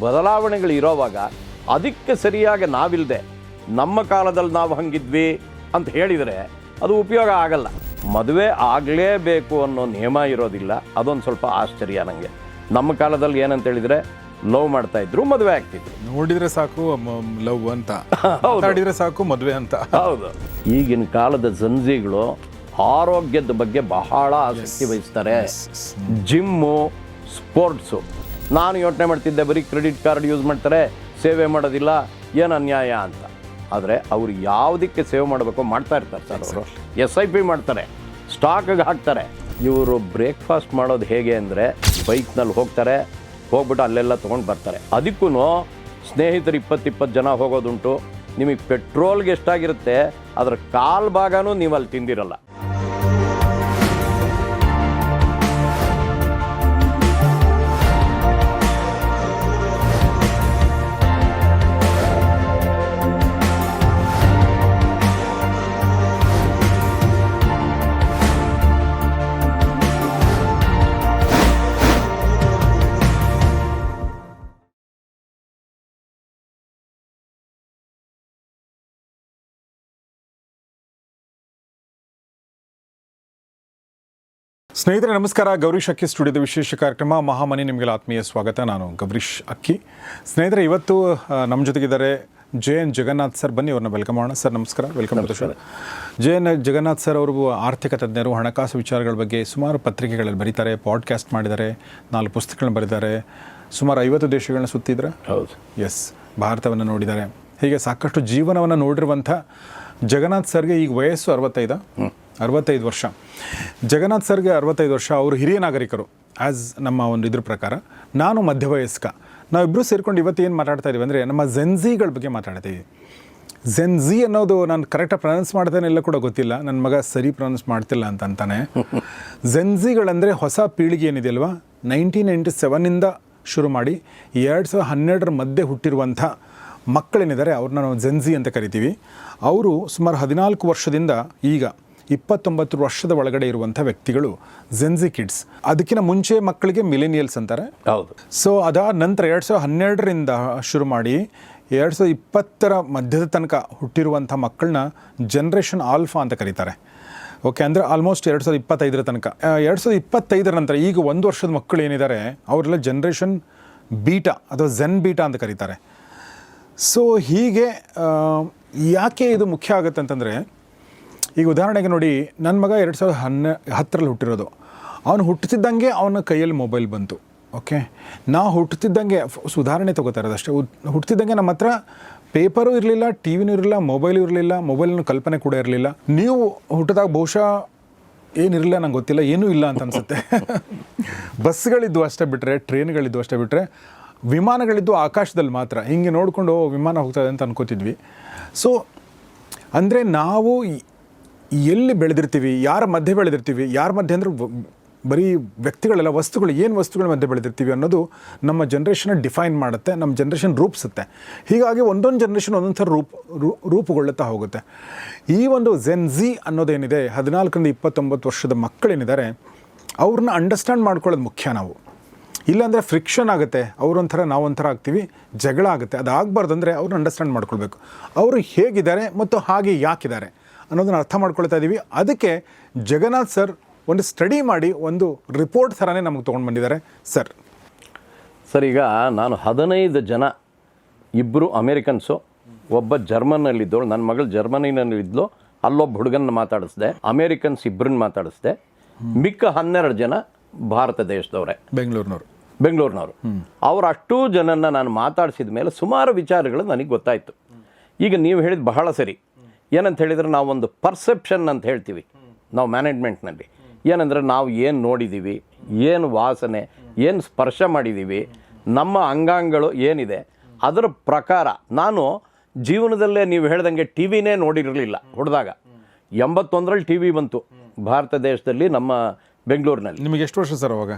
ಬದಲಾವಣೆಗಳು ಇರೋವಾಗ ಅದಕ್ಕೆ ಸರಿಯಾಗಿ ನಾವಿಲ್ಲದೆ ನಮ್ಮ ಕಾಲದಲ್ಲಿ ನಾವು ಹಂಗಿದ್ವಿ ಅಂತ ಹೇಳಿದರೆ ಅದು ಉಪಯೋಗ ಆಗಲ್ಲ. ಮದುವೆ ಆಗಲೇಬೇಕು ಅನ್ನೋ ನಿಯಮ ಇರೋದಿಲ್ಲ. ಅದೊಂದು ಸ್ವಲ್ಪ ಆಶ್ಚರ್ಯ ನನಗೆ. ನಮ್ಮ ಕಾಲದಲ್ಲಿ ಏನಂತ ಹೇಳಿದರೆ ಲವ್ ಮಾಡ್ತಾ ಇದ್ರು, ಮದುವೆ ಆಗ್ತಿದ್ರು. ನೋಡಿದ್ರೆ ಸಾಕು ಲವ್ ಅಂತ, ಮಾತಾಡಿದ್ರೆ ಸಾಕು ಮದುವೆ ಅಂತ. ಹೌದು. ಈಗಿನ ಕಾಲದ ಜನ್ಜಿಗಳು ಆರೋಗ್ಯದ ಬಗ್ಗೆ ಬಹಳ ಆಸಕ್ತಿ ವಹಿಸ್ತಾರೆ. Gym, sports. ನಾನು ಯೋಚನೆ ಮಾಡ್ತಿದ್ದೆ ಬರೀ ಕ್ರೆಡಿಟ್ ಕಾರ್ಡ್ ಯೂಸ್ ಮಾಡ್ತಾರೆ, ಸೇವೆ ಮಾಡೋದಿಲ್ಲ, ಏನು ಅನ್ಯಾಯ ಅಂತ. ಆದರೆ ಅವ್ರು ಯಾವುದಕ್ಕೆ ಸೇವ್ ಮಾಡಬೇಕೋ ಮಾಡ್ತಾ ಇರ್ತಾರೆ ಸರ್. ಅವರು SIP ಮಾಡ್ತಾರೆ, ಸ್ಟಾಕ್ಗೆ ಹಾಕ್ತಾರೆ. ಇವರು ಬ್ರೇಕ್ಫಾಸ್ಟ್ ಮಾಡೋದು ಹೇಗೆ ಅಂದರೆ ಬೈಕ್ನಲ್ಲಿ ಹೋಗ್ತಾರೆ, ಹೋಗ್ಬಿಟ್ಟು ಅಲ್ಲೆಲ್ಲ ತೊಗೊಂಡು ಬರ್ತಾರೆ. ಅದಕ್ಕೂ ಸ್ನೇಹಿತರು 20 ಜನ ಹೋಗೋದುಂಟು. ನಿಮಗೆ ಪೆಟ್ರೋಲ್ಗೆ ಎಷ್ಟಾಗಿರುತ್ತೆ ಅದರ ಕಾಲು ಭಾಗನೂ ನೀವು ಅಲ್ಲಿ ತಿಂದಿರಲ್ಲ. ಸ್ನೇಹಿತರೆ ನಮಸ್ಕಾರ. ಗೌರೀಶ್ ಅಕ್ಕಿ ಸ್ಟುಡಿಯೋದ ವಿಶೇಷ ಕಾರ್ಯಕ್ರಮ ಮಹಾಮನಿ ನಿಮಗೆಲ್ಲ ಆತ್ಮೀಯ ಸ್ವಾಗತ. ನಾನು ಗೌರೀಶ್ ಅಕ್ಕಿ. ಸ್ನೇಹಿತರೆ ಇವತ್ತು ನಮ್ಮ ಜೊತೆಗಿದ್ದಾರೆ JN ಜಗನ್ನಾಥ್ ಸರ್. ಬನ್ನಿ ಅವ್ರನ್ನ ವೆಲ್ಕಮ್ ಮಾಡೋಣ. ಸರ್ ನಮಸ್ಕಾರ, welcome to the show. JN Jagannath sir ಅವರು ಆರ್ಥಿಕ ತಜ್ಞರು, ಹಣಕಾಸು ವಿಚಾರಗಳ ಬಗ್ಗೆ ಸುಮಾರು ಪತ್ರಿಕೆಗಳಲ್ಲಿ ಬರೀತಾರೆ, ಪಾಡ್ಕಾಸ್ಟ್ ಮಾಡಿದ್ದಾರೆ, 4 ಪುಸ್ತಕಗಳನ್ನ ಬರೀತಾರೆ, ಸುಮಾರು 50 ದೇಶಗಳನ್ನ ಸುತ್ತಿದ್ರೆ. ಹೌದು, ಎಸ್, ಭಾರತವನ್ನು ನೋಡಿದ್ದಾರೆ. ಹೀಗೆ ಸಾಕಷ್ಟು ಜೀವನವನ್ನು ನೋಡಿರುವಂಥ ಜಗನ್ನಾಥ್ ಸರ್ಗೆ ಈಗ ವಯಸ್ಸು 65 ವರ್ಷ. ಜಗನ್ನಾಥ್ ಸರ್ಗೆ 65 ವರ್ಷ. ಅವರು ಹಿರಿಯ ನಾಗರಿಕರು ಆ್ಯಸ್ ನಮ್ಮ ಒಂದು ಇದ್ರ ಪ್ರಕಾರ. ನಾನು ಮಧ್ಯವಯಸ್ಕ. ನಾವಿಬ್ಬರು ಸೇರ್ಕೊಂಡು ಇವತ್ತು ಏನು ಮಾತಾಡ್ತಾ ಇದ್ದೀವಿ ಅಂದರೆ ನಮ್ಮ ಜೆನ್ಝಿಗಳ ಬಗ್ಗೆ ಮಾತಾಡ್ತೀವಿ. ಜೆನ್ಝಿ ಅನ್ನೋದು ನಾನು ಕರೆಕ್ಟಾಗಿ ಪ್ರೊನೌನ್ಸ್ ಮಾಡ್ತಾನೆ ಇಲ್ಲ ಕೂಡ ಗೊತ್ತಿಲ್ಲ. ನನ್ನ ಮಗ ಸರಿ ಪ್ರೊನೌನ್ಸ್ ಮಾಡ್ತಿಲ್ಲ ಅಂತಾನೆ. ಜೆನ್ಝಿಗಳಂದರೆ ಹೊಸ ಪೀಳಿಗೆ ಏನಿದೆ ಅಲ್ವಾ, 1997ಇಂದ ಶುರು ಮಾಡಿ 2012 ಮಧ್ಯೆ ಹುಟ್ಟಿರುವಂಥ ಮಕ್ಕಳೇನಿದ್ದಾರೆ ಅವ್ರನ್ನ ನಾವು ಜೆನ್ಝಿ ಅಂತ ಕರಿತೀವಿ. ಅವರು ಸುಮಾರು 14 ವರ್ಷದಿಂದ ಈಗ 29 ವರ್ಷದ ಒಳಗಡೆ ಇರುವಂಥ ವ್ಯಕ್ತಿಗಳು ಜೆನ್ಝಿ ಕಿಡ್ಸ್. ಅದಕ್ಕಿಂತ ಮುಂಚೆ ಮಕ್ಕಳಿಗೆ ಮಿಲೇನಿಯಲ್ಸ್ ಅಂತಾರೆ. ಹೌದು. ಸೊ ಅದಾದ ನಂತರ 2012ರಿಂದ ಶುರು ಮಾಡಿ 2020 ಮಧ್ಯದ ತನಕ ಹುಟ್ಟಿರುವಂಥ ಮಕ್ಕಳನ್ನ ಜನ್ರೇಷನ್ ಆಲ್ಫಾ ಅಂತ ಕರೀತಾರೆ. ಓಕೆ, ಅಂದರೆ ಆಲ್ಮೋಸ್ಟ್ 2025 ತನಕ. 2025 ನಂತರ ಈಗ 1 ವರ್ಷದ ಮಕ್ಕಳು ಏನಿದ್ದಾರೆ ಅವರೆಲ್ಲ ಜನ್ರೇಷನ್ ಬೀಟಾ ಅಥವಾ ಜೆನ್ ಬೀಟಾ ಅಂತ ಕರೀತಾರೆ. ಸೊ ಹೀಗೆ ಯಾಕೆ ಇದು ಮುಖ್ಯ ಆಗುತ್ತೆ ಅಂತಂದರೆ, ಈಗ ಉದಾಹರಣೆಗೆ ನೋಡಿ, ನನ್ನ ಮಗ 2010ರಲ್ಲಿ ಹುಟ್ಟಿರೋದು. ಅವನು ಹುಟ್ಟುತ್ತಿದ್ದಂಗೆ ಅವನ ಕೈಯಲ್ಲಿ ಮೊಬೈಲ್ ಬಂತು. ಓಕೆ, ನಾವು ಹುಟ್ಟುತ್ತಿದ್ದಂಗೆ ಉದಾಹರಣೆ ತೊಗೋತಾ ಇರೋದಷ್ಟೇ. ಹುಟ್ಟುತ್ತಿದ್ದಂಗೆ ನಮ್ಮ ಹತ್ರ ಪೇಪರು ಇರಲಿಲ್ಲ, ಟಿ ವಿನೂ ಇರಲಿಲ್ಲ, ಮೊಬೈಲು ಇರಲಿಲ್ಲ, ಮೊಬೈಲ್ನ ಕಲ್ಪನೆ ಕೂಡ ಇರಲಿಲ್ಲ. ನೀವು ಹುಟ್ಟಿದಾಗ ಬಹುಶಃ ಏನಿರಲಿಲ್ಲ, ನಂಗೆ ಗೊತ್ತಿಲ್ಲ, ಏನೂ ಇಲ್ಲ ಅಂತ ಅನಿಸುತ್ತೆ. ಬಸ್ಗಳಿದ್ದು ಅಷ್ಟೇ ಬಿಟ್ಟರೆ, ಟ್ರೈನ್ಗಳಿದ್ದು ಅಷ್ಟೇ ಬಿಟ್ಟರೆ, ವಿಮಾನಗಳಿದ್ದು ಆಕಾಶದಲ್ಲಿ ಮಾತ್ರ. ಹೀಗೆ ನೋಡಿಕೊಂಡು ವಿಮಾನ ಹೋಗ್ತದೆ ಅಂತ ಅನ್ಕೋತಿದ್ವಿ. ಸೊ ಅಂದರೆ ನಾವು ಎಲ್ಲಿ ಬೆಳೆದಿರ್ತೀವಿ, ಯಾರ ಮಧ್ಯೆ ಬೆಳೆದಿರ್ತೀವಿ, ಯಾರ ಮಧ್ಯೆ ಅಂದರೆ ಬರೀ ವ್ಯಕ್ತಿಗಳೆಲ್ಲ, ವಸ್ತುಗಳು, ಏನು ವಸ್ತುಗಳ ಮಧ್ಯೆ ಬೆಳೆದಿರ್ತೀವಿ ಅನ್ನೋದು ನಮ್ಮ ಜನ್ರೇಷನ್ನ ಡಿಫೈನ್ ಮಾಡುತ್ತೆ, ನಮ್ಮ ಜನ್ರೇಷನ್ ರೂಪಿಸುತ್ತೆ. ಹೀಗಾಗಿ ಒಂದೊಂದು ಜನ್ರೇಷನ್ ಒಂದೊಂದು ಥರ ರೂಪುಗೊಳ್ಳುತ್ತಾ ಹೋಗುತ್ತೆ. ಈ ಒಂದು ಜೆನ್ಝಿ ಅನ್ನೋದೇನಿದೆ, 14ರಿಂದ 29 ವರ್ಷದ ಮಕ್ಕಳೇನಿದ್ದಾರೆ ಅವ್ರನ್ನ ಅಂಡರ್ಸ್ಟ್ಯಾಂಡ್ ಮಾಡ್ಕೊಳ್ಳೋದು ಮುಖ್ಯ. ನಾವು ಇಲ್ಲಾಂದರೆ ಫ್ರಿಕ್ಷನ್ ಆಗುತ್ತೆ, ಅವರೊಂಥರ ನಾವೊಂಥರ ಆಗ್ತೀವಿ, ಜಗಳ ಆಗುತ್ತೆ. ಅದಾಗಬಾರ್ದು ಅಂದರೆ ಅವ್ರನ್ನ ಅಂಡರ್ಸ್ಟ್ಯಾಂಡ್ ಮಾಡ್ಕೊಳ್ಬೇಕು. ಅವರು ಹೇಗಿದ್ದಾರೆ ಮತ್ತು ಹಾಗೆ ಯಾಕಿದ್ದಾರೆ ಅನ್ನೋದನ್ನ ಅರ್ಥ ಮಾಡ್ಕೊಳ್ತಾ ಇದ್ದೀವಿ. ಅದಕ್ಕೆ ಜಗನ್ನಾಥ್ ಸರ್ ಒಂದು ಸ್ಟಡಿ ಮಾಡಿ ಒಂದು ರಿಪೋರ್ಟ್ ಥರನೇ ನಮಗೆ ತೊಗೊಂಡು ಬಂದಿದ್ದಾರೆ. ಸರ್ ಈಗ ನಾನು 15 ಜನ, 2 ಅಮೇರಿಕನ್ಸು, ಒಬ್ಬ ಜರ್ಮನ್ನಲ್ಲಿದ್ದವಳು, ನನ್ನ ಮಗಳು ಜರ್ಮನಿನಲ್ಲಿದ್ದಳು, ಅಲ್ಲೊಬ್ಬ ಹುಡುಗನ ಮಾತಾಡಿಸ್ದೆ, ಅಮೇರಿಕನ್ಸ್ 2 ಮಾತಾಡಿಸ್ದೆ, ಮಿಕ್ಕ 12 ಜನ ಭಾರತ ದೇಶದವರೇ, ಬೆಂಗಳೂರಿನವರು. ಅವ್ರು ಅಷ್ಟೂ ಜನನ್ನ ನಾನು ಮಾತಾಡಿಸಿದ ಮೇಲೆ ಸುಮಾರು ವಿಚಾರಗಳು ನನಗೆ ಗೊತ್ತಾಯಿತು. ಈಗ ನೀವು ಹೇಳಿದ ಬಹಳ ಸರಿ. ಏನಂತ ಹೇಳಿದರೆ, ನಾವೊಂದು ಪರ್ಸೆಪ್ಷನ್ ಅಂತ ಹೇಳ್ತೀವಿ ನಾವು ಮ್ಯಾನೇಜ್ಮೆಂಟ್ನಲ್ಲಿ. ಏನಂದರೆ ನಾವು ಏನು ನೋಡಿದ್ದೀವಿ, ಏನು ವಾಸನೆ, ಏನು ಸ್ಪರ್ಶ ಮಾಡಿದ್ದೀವಿ, ನಮ್ಮ ಅಂಗಾಂಗಗಳು ಏನಿದೆ ಅದರ ಪ್ರಕಾರ. ನಾನು ಜೀವನದಲ್ಲೇ ನೀವು ಹೇಳ್ದಂಗೆ ಟಿ ವಿನೇ ನೋಡಿರಲಿಲ್ಲ. ಹುಡ್ದಾಗ 81ರಲ್ಲಿ ಟಿ ವಿ ಬಂತು ಭಾರತ ದೇಶದಲ್ಲಿ, ನಮ್ಮ ಬೆಂಗಳೂರಿನಲ್ಲಿ. ನಿಮಗೆ ಎಷ್ಟು ವರ್ಷ ಸರ್ ಅವಾಗ?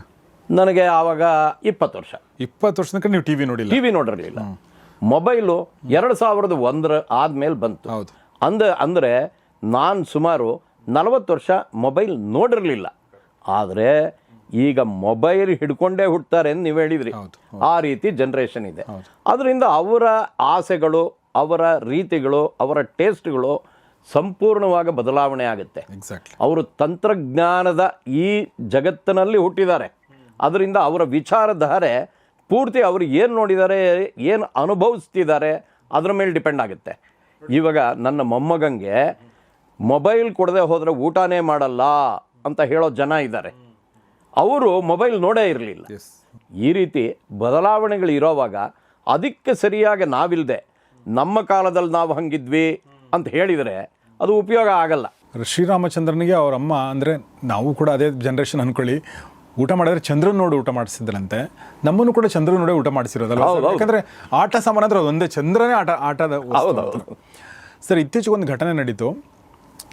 ನನಗೆ ಆವಾಗ 20 ವರ್ಷ. 20 ವರ್ಷ ತನಕ ನೀವು ಟಿ ವಿ ನೋಡಿರಲಿಲ್ಲ. ಮೊಬೈಲು 2001 ಆದಮೇಲೆ ಬಂತು. ಹೌದು. ಅಂದರೆ ನಾನು ಸುಮಾರು 40 ವರ್ಷ ಮೊಬೈಲ್ ನೋಡಿರಲಿಲ್ಲ. ಆದರೆ ಈಗ ಮೊಬೈಲ್ ಹಿಡ್ಕೊಂಡೇ ಹುಡ್ತಾರೆ ಅಂತ ನೀವು ಹೇಳಿದ್ರಿ. ಆ ರೀತಿ ಜನ್ರೇಷನ್ ಇದೆ. ಅದರಿಂದ ಅವರ ಆಸೆಗಳು, ಅವರ ರೀತಿಗಳು, ಅವರ ಟೇಸ್ಟ್ಗಳು ಸಂಪೂರ್ಣವಾಗಿ ಬದಲಾವಣೆ ಆಗುತ್ತೆ. ಅವರು ತಂತ್ರಜ್ಞಾನದ ಈ ಜಗತ್ತಿನಲ್ಲಿ ಹುಟ್ಟಿದ್ದಾರೆ. ಅದರಿಂದ ಅವರ ವಿಚಾರಧಾರೆ ಪೂರ್ತಿ ಅವರು ಏನು ನೋಡಿದ್ದಾರೆ, ಏನು ಅನುಭವಿಸ್ತಿದ್ದಾರೆ ಅದರ ಮೇಲೆ ಡಿಪೆಂಡ್ ಆಗುತ್ತೆ. ಇವಾಗ ನನ್ನ ಮೊಮ್ಮಗಂಗೆ ಮೊಬೈಲ್ ಕೊಡದೆ ಹೋದರೆ ಊಟನೇ ಮಾಡಲ್ಲ ಅಂತ ಹೇಳೋ ಜನ ಇದ್ದಾರೆ. ಅವರು ಮೊಬೈಲ್ ನೋಡೇ ಇರಲಿಲ್ಲ. ಈ ರೀತಿ ಬದಲಾವಣೆಗಳು ಇರೋವಾಗ ಅದಕ್ಕೆ ಸರಿಯಾಗಿ ನಾವಿಲ್ಲದೆ ನಮ್ಮ ಕಾಲದಲ್ಲಿ ನಾವು ಹಂಗಿದ್ವಿ ಅಂತ ಹೇಳಿದರೆ ಅದು ಉಪಯೋಗ ಆಗಲ್ಲ. ಶ್ರೀರಾಮಚಂದ್ರನಿಗೆ ಅವ್ರ ಅಮ್ಮ, ಅಂದರೆ ನಾವು ಕೂಡ ಅದೇ ಜನ್ರೇಷನ್ ಅಂದ್ಕೊಳ್ಳಿ, ಊಟ ಮಾಡಿದ್ರೆ ಚಂದ್ರನ್ ನೋಡಿ ಊಟ ಮಾಡಿಸಿದ್ರಂತೆ. ನಮ್ಮನ್ನು ಕೂಡ ಚಂದ್ರನ್ ನೋಡಿ ಊಟ ಮಾಡಿಸಿರೋದಲ್ಲ. ಯಾಕಂದರೆ ಆಟ ಸಾಮಾನು ಅಂದ್ರೆ ಒಂದೇ, ಚಂದ್ರನೇ ಆಟದ. ಸರ್, ಇತ್ತೀಚೆಗೆ ಒಂದು ಘಟನೆ ನಡೀತು.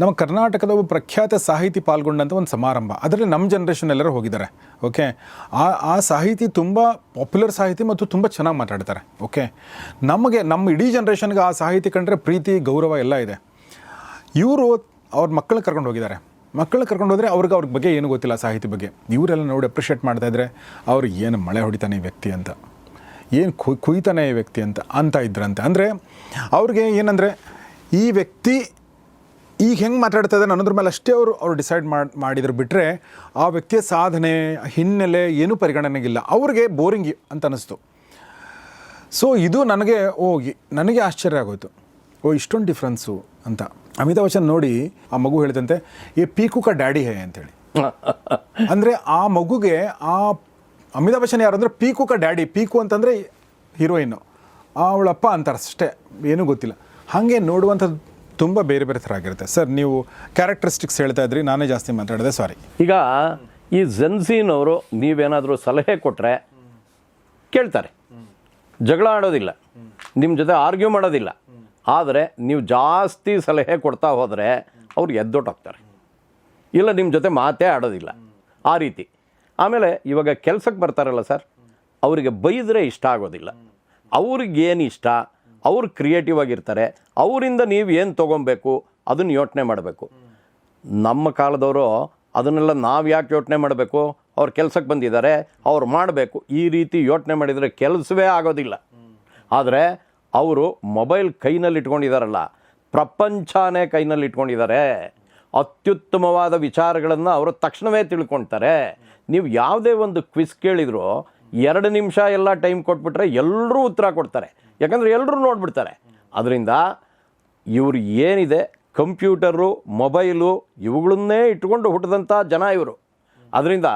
ನಮ್ಮ ಕರ್ನಾಟಕದ ಒಬ್ಬ ಪ್ರಖ್ಯಾತ ಸಾಹಿತಿ ಪಾಲ್ಗೊಂಡಂಥ ಒಂದು ಸಮಾರಂಭ. ಅದರಲ್ಲಿ ನಮ್ಮ ಜನ್ರೇಷನ್ ಎಲ್ಲರೂ ಹೋಗಿದ್ದಾರೆ. ಓಕೆ, ಆ ಸಾಹಿತಿ ತುಂಬ ಪಾಪ್ಯುಲರ್ ಸಾಹಿತಿ ಮತ್ತು ತುಂಬ ಚೆನ್ನಾಗಿ ಮಾತಾಡ್ತಾರೆ. ಓಕೆ, ನಮ್ಮ ಇಡೀ ಜನ್ರೇಷನ್ಗೆ ಆ ಸಾಹಿತಿ ಕಂಡ್ರೆ ಪ್ರೀತಿ, ಗೌರವ ಎಲ್ಲ ಇದೆ. ಇವರು ಅವ್ರ ಮಕ್ಕಳನ್ನ ಕರ್ಕೊಂಡು ಹೋಗಿದ್ದಾರೆ. ಮಕ್ಕಳನ್ನ ಕರ್ಕೊಂಡು ಹೋದರೆ ಅವ್ರ ಬಗ್ಗೆ ಏನು ಗೊತ್ತಿಲ್ಲ ಸಾಹಿತಿ ಬಗ್ಗೆ. ಇವರೆಲ್ಲ ನೋಡಿ ಅಪ್ರಿಷಿಯೇಟ್ ಮಾಡ್ತಾಯಿದ್ರೆ ಅವ್ರಿಗೆ ಏನು ಮಳೆ ಹೊಡಿತಾನೆ ಈ ವ್ಯಕ್ತಿ ಅಂತ, ಏನು ಕುಯ್ತಾನೆ ಈ ವ್ಯಕ್ತಿ ಅಂತ ಇದ್ರಂತೆ. ಅಂದರೆ ಅವ್ರಿಗೆ ಏನಂದರೆ ಈ ವ್ಯಕ್ತಿ ಈಗ ಹೆಂಗೆ ಮಾತಾಡ್ತಾ ಇದ್ದಾನೆ ಅನ್ನೋದ್ರ ಮೇಲೆ ಅಷ್ಟೇ ಅವರು ಡಿಸೈಡ್ ಮಾಡಿದ್ರು. ಬಿಟ್ಟರೆ ಆ ವ್ಯಕ್ತಿಯ ಸಾಧನೆ, ಹಿನ್ನೆಲೆ ಏನೂ ಪರಿಗಣನೆಗಿಲ್ಲ. ಅವ್ರಿಗೆ ಬೋರಿಂಗ್ ಅಂತ ಅನ್ನಿಸ್ತು. ಸೊ ಇದು ನನಗೆ ಆಶ್ಚರ್ಯ ಆಗೋಯ್ತು. ಇಷ್ಟೊಂದು ಡಿಫ್ರೆನ್ಸು ಅಂತ. ಅಮಿತಾಬ್ ಬಚ್ಚನ್ ನೋಡಿ ಆ ಮಗು ಹೇಳಿದಂತೆ ಈ ಪೀಕು ಕಾ ಡ್ಯಾಡಿ ಹೇ ಅಂತೇಳಿ. ಅಂದರೆ ಆ ಮಗುಗೆ ಆ ಅಮಿತಾಬ್ ಬಚ್ಚನ್ ಯಾರು ಅಂದರೆ ಪೀಕು ಕಾ ಡ್ಯಾಡಿ. ಪೀಕು ಅಂತಂದರೆ ಹೀರೋಯಿನ್ನು, ಅವಳಪ್ಪ ಅಂತಾರೆ ಅಷ್ಟೇ, ಏನೂ ಗೊತ್ತಿಲ್ಲ. ಹಾಗೆ ನೋಡುವಂಥದ್ದು ತುಂಬ ಬೇರೆ ಬೇರೆ ಥರ ಆಗಿರುತ್ತೆ. ಸರ್, ನೀವು ಕ್ಯಾರೆಕ್ಟರಿಸ್ಟಿಕ್ಸ್ ಹೇಳ್ತಾ ಇದ್ರಿ, ನಾನೇ ಜಾಸ್ತಿ ಮಾತಾಡಿದೆ, ಸಾರಿ. ಈಗ ಈ ಜೆನ್ಸಿನವರು ನೀವೇನಾದರೂ ಸಲಹೆ ಕೊಟ್ಟರೆ ಕೇಳ್ತಾರೆ, ಜಗಳ ಆಡೋದಿಲ್ಲ, ನಿಮ್ಮ ಜೊತೆ ಆರ್ಗ್ಯೂ ಮಾಡೋದಿಲ್ಲ. ಆದರೆ ನೀವು ಜಾಸ್ತಿ ಸಲಹೆ ಕೊಡ್ತಾ ಹೋದರೆ ಅವ್ರು ಎದ್ದೊಟ್ಟೋಗ್ತಾರೆ, ಇಲ್ಲ ನಿಮ್ಮ ಜೊತೆ ಮಾತೇ ಆಡೋದಿಲ್ಲ, ಆ ರೀತಿ. ಆಮೇಲೆ ಇವಾಗ ಕೆಲಸಕ್ಕೆ ಬರ್ತಾರಲ್ಲ ಸರ್, ಅವರಿಗೆ ಬೈದರೆ ಇಷ್ಟ ಆಗೋದಿಲ್ಲ. ಅವ್ರಿಗೇನು ಇಷ್ಟ, ಅವ್ರು ಕ್ರಿಯೇಟಿವ್ ಆಗಿರ್ತಾರೆ. ಅವರಿಂದ ನೀವು ಏನು ತೊಗೊಬೇಕು ಅದನ್ನು ಯೋಚನೆ ಮಾಡಬೇಕು. ನಮ್ಮ ಕಾಲದವರು ಅದನ್ನೆಲ್ಲ ನಾವು ಯಾಕೆ ಯೋಚನೆ ಮಾಡಬೇಕು, ಅವ್ರು ಕೆಲಸಕ್ಕೆ ಬಂದಿದ್ದಾರೆ, ಅವ್ರು ಮಾಡಬೇಕು, ಈ ರೀತಿ ಯೋಚನೆ ಮಾಡಿದರೆ ಕೆಲಸವೇ ಆಗೋದಿಲ್ಲ. ಆದರೆ ಅವರು ಮೊಬೈಲ್ ಕೈನಲ್ಲಿ ಇಟ್ಕೊಂಡಿದ್ದಾರಲ್ಲ, ಪ್ರಪಂಚನೇ ಕೈನಲ್ಲಿ ಇಟ್ಕೊಂಡಿದ್ದಾರೆ. ಅತ್ಯುತ್ತಮವಾದ ವಿಚಾರಗಳನ್ನು ಅವರು ತಕ್ಷಣವೇ ತಿಳ್ಕೊಳ್ತಾರೆ. ನೀವು ಯಾವುದೇ ಒಂದು ಕ್ವಿಸ್ ಕೇಳಿದರೂ 2 ನಿಮಿಷ ಎಲ್ಲ ಟೈಮ್ ಕೊಟ್ಬಿಟ್ರೆ ಎಲ್ಲರೂ ಉತ್ತರ ಕೊಡ್ತಾರೆ, ಯಾಕಂದರೆ ಎಲ್ಲರೂ ನೋಡಿಬಿಡ್ತಾರೆ. ಅದರಿಂದ ಇವರು ಏನಿದೆ, ಕಂಪ್ಯೂಟರು, ಮೊಬೈಲು ಇವುಗಳನ್ನೇ ಇಟ್ಕೊಂಡು ಹುಟ್ಟಿದಂಥ ಜನ ಇವರು. ಅದರಿಂದ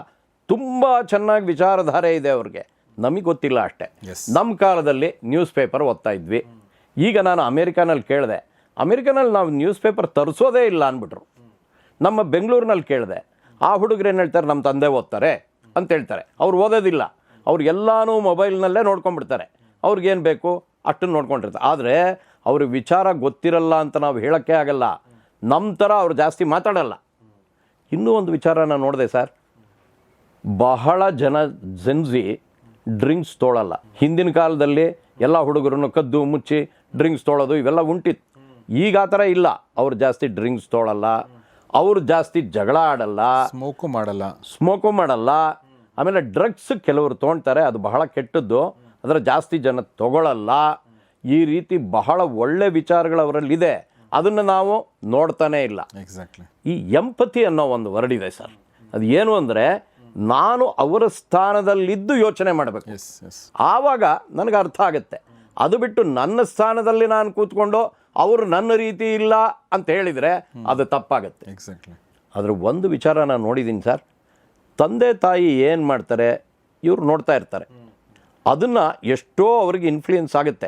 ತುಂಬ ಚೆನ್ನಾಗಿ ವಿಚಾರಧಾರೆ ಇದೆ ಅವ್ರಿಗೆ, ನಮಗೆ ಗೊತ್ತಿಲ್ಲ ಅಷ್ಟೇ. ನಮ್ಮ ಕಾಲದಲ್ಲಿ ನ್ಯೂಸ್ ಪೇಪರ್ ಓದ್ತಾ ಇದ್ವಿ. ಈಗ ನಾನು ಅಮೇರಿಕಾನಲ್ಲಿ ಕೇಳಿದೆ, ಅಮೇರಿಕಾನಲ್ಲಿ ನಾವು ನ್ಯೂಸ್ ಪೇಪರ್ ತರಿಸೋದೇ ಇಲ್ಲ ಅಂದ್ಬಿಟ್ರು. ನಮ್ಮ ಬೆಂಗಳೂರಿನಲ್ಲಿ ಕೇಳಿದೆ, ಆ ಹುಡುಗರು ಏನು ಹೇಳ್ತಾರೆ, ನಮ್ಮ ತಂದೆ ಓದ್ತಾರೆ ಅಂತ ಹೇಳ್ತಾರೆ. ಅವ್ರು ಓದೋದಿಲ್ಲ, ಅವ್ರು ಎಲ್ಲನೂ ಮೊಬೈಲ್ನಲ್ಲೇ ನೋಡ್ಕೊಂಡ್ಬಿಡ್ತಾರೆ. ಅವ್ರಿಗೇನು ಬೇಕು ಅಷ್ಟನ್ನು ನೋಡ್ಕೊಂಡಿರ್ತಾರೆ. ಆದರೆ ಅವ್ರಿಗೆ ವಿಚಾರ ಗೊತ್ತಿರಲ್ಲ ಅಂತ ನಾವು ಹೇಳೋಕ್ಕೆ ಆಗಲ್ಲ. ನಮ್ಮ ಥರ ಅವ್ರು ಜಾಸ್ತಿ ಮಾತಾಡಲ್ಲ. ಇನ್ನೂ ಒಂದು ವಿಚಾರ ನಾನು ನೋಡಿದೆ ಸರ್, ಬಹಳ ಜನ ಜೆನ್ಸಿ ಡ್ರಿಂಕ್ಸ್ ತೊಗೊಳ್ಳಲ್ಲ. ಹಿಂದಿನ ಕಾಲದಲ್ಲಿ ಎಲ್ಲ ಹುಡುಗರನ್ನು ಕದ್ದು ಮುಚ್ಚಿ ಡ್ರಿಂಕ್ಸ್ ತೊಗೊಳ್ಳೋದು ಇವೆಲ್ಲ ಉಂಟಿತ್ತು. ಈಗ ಆ ಥರ ಇಲ್ಲ. ಅವ್ರು ಜಾಸ್ತಿ ಡ್ರಿಂಕ್ಸ್ ತೊಗೊಳ್ಳಲ್ಲ, ಅವರು ಜಾಸ್ತಿ ಜಗಳ ಆಡಲ್ಲ, ಸ್ಮೋಕು ಮಾಡಲ್ಲ. ಆಮೇಲೆ ಡ್ರಗ್ಸ್ ಕೆಲವರು ತೊಗೊಳ್ತಾರೆ, ಅದು ಬಹಳ ಕೆಟ್ಟದ್ದು, ಅದರ ಜಾಸ್ತಿ ಜನ ತೊಗೊಳ್ಳಲ್ಲ. ಈ ರೀತಿ ಬಹಳ ಒಳ್ಳೆ ವಿಚಾರಗಳು ಅವರಲ್ಲಿದೆ, ಅದನ್ನು ನಾವು ನೋಡ್ತಾನೇ ಇಲ್ಲ. ಈ ಎಂಪತಿ ಅನ್ನೋ ಒಂದು ವರ್ಡ್ ಇದೆ ಸರ್, ಅದು ಏನು ಅಂದರೆ ನಾನು ಅವರ ಸ್ಥಾನದಲ್ಲಿದ್ದು ಯೋಚನೆ ಮಾಡಬೇಕು, ಆವಾಗ ನನಗೆ ಅರ್ಥ ಆಗುತ್ತೆ. ಅದು ಬಿಟ್ಟು ನನ್ನ ಸ್ಥಾನದಲ್ಲಿ ನಾನು ಕೂತ್ಕೊಂಡು ಅವರು ನನ್ನ ರೀತಿ ಇಲ್ಲ ಅಂತ ಹೇಳಿದರೆ ಅದು ತಪ್ಪಾಗುತ್ತೆ. ಅದರ ಒಂದು ವಿಚಾರ ನಾನು ನೋಡಿದ್ದೀನಿ ಸರ್, ತಂದೆ ತಾಯಿ ಏನು ಮಾಡ್ತಾರೆ ಇವರು ನೋಡ್ತಾ ಇರ್ತಾರೆ, ಅದನ್ನು ಎಷ್ಟೋ ಅವ್ರಿಗೆ ಇನ್ಫ್ಲೂಯೆನ್ಸ್ ಆಗುತ್ತೆ.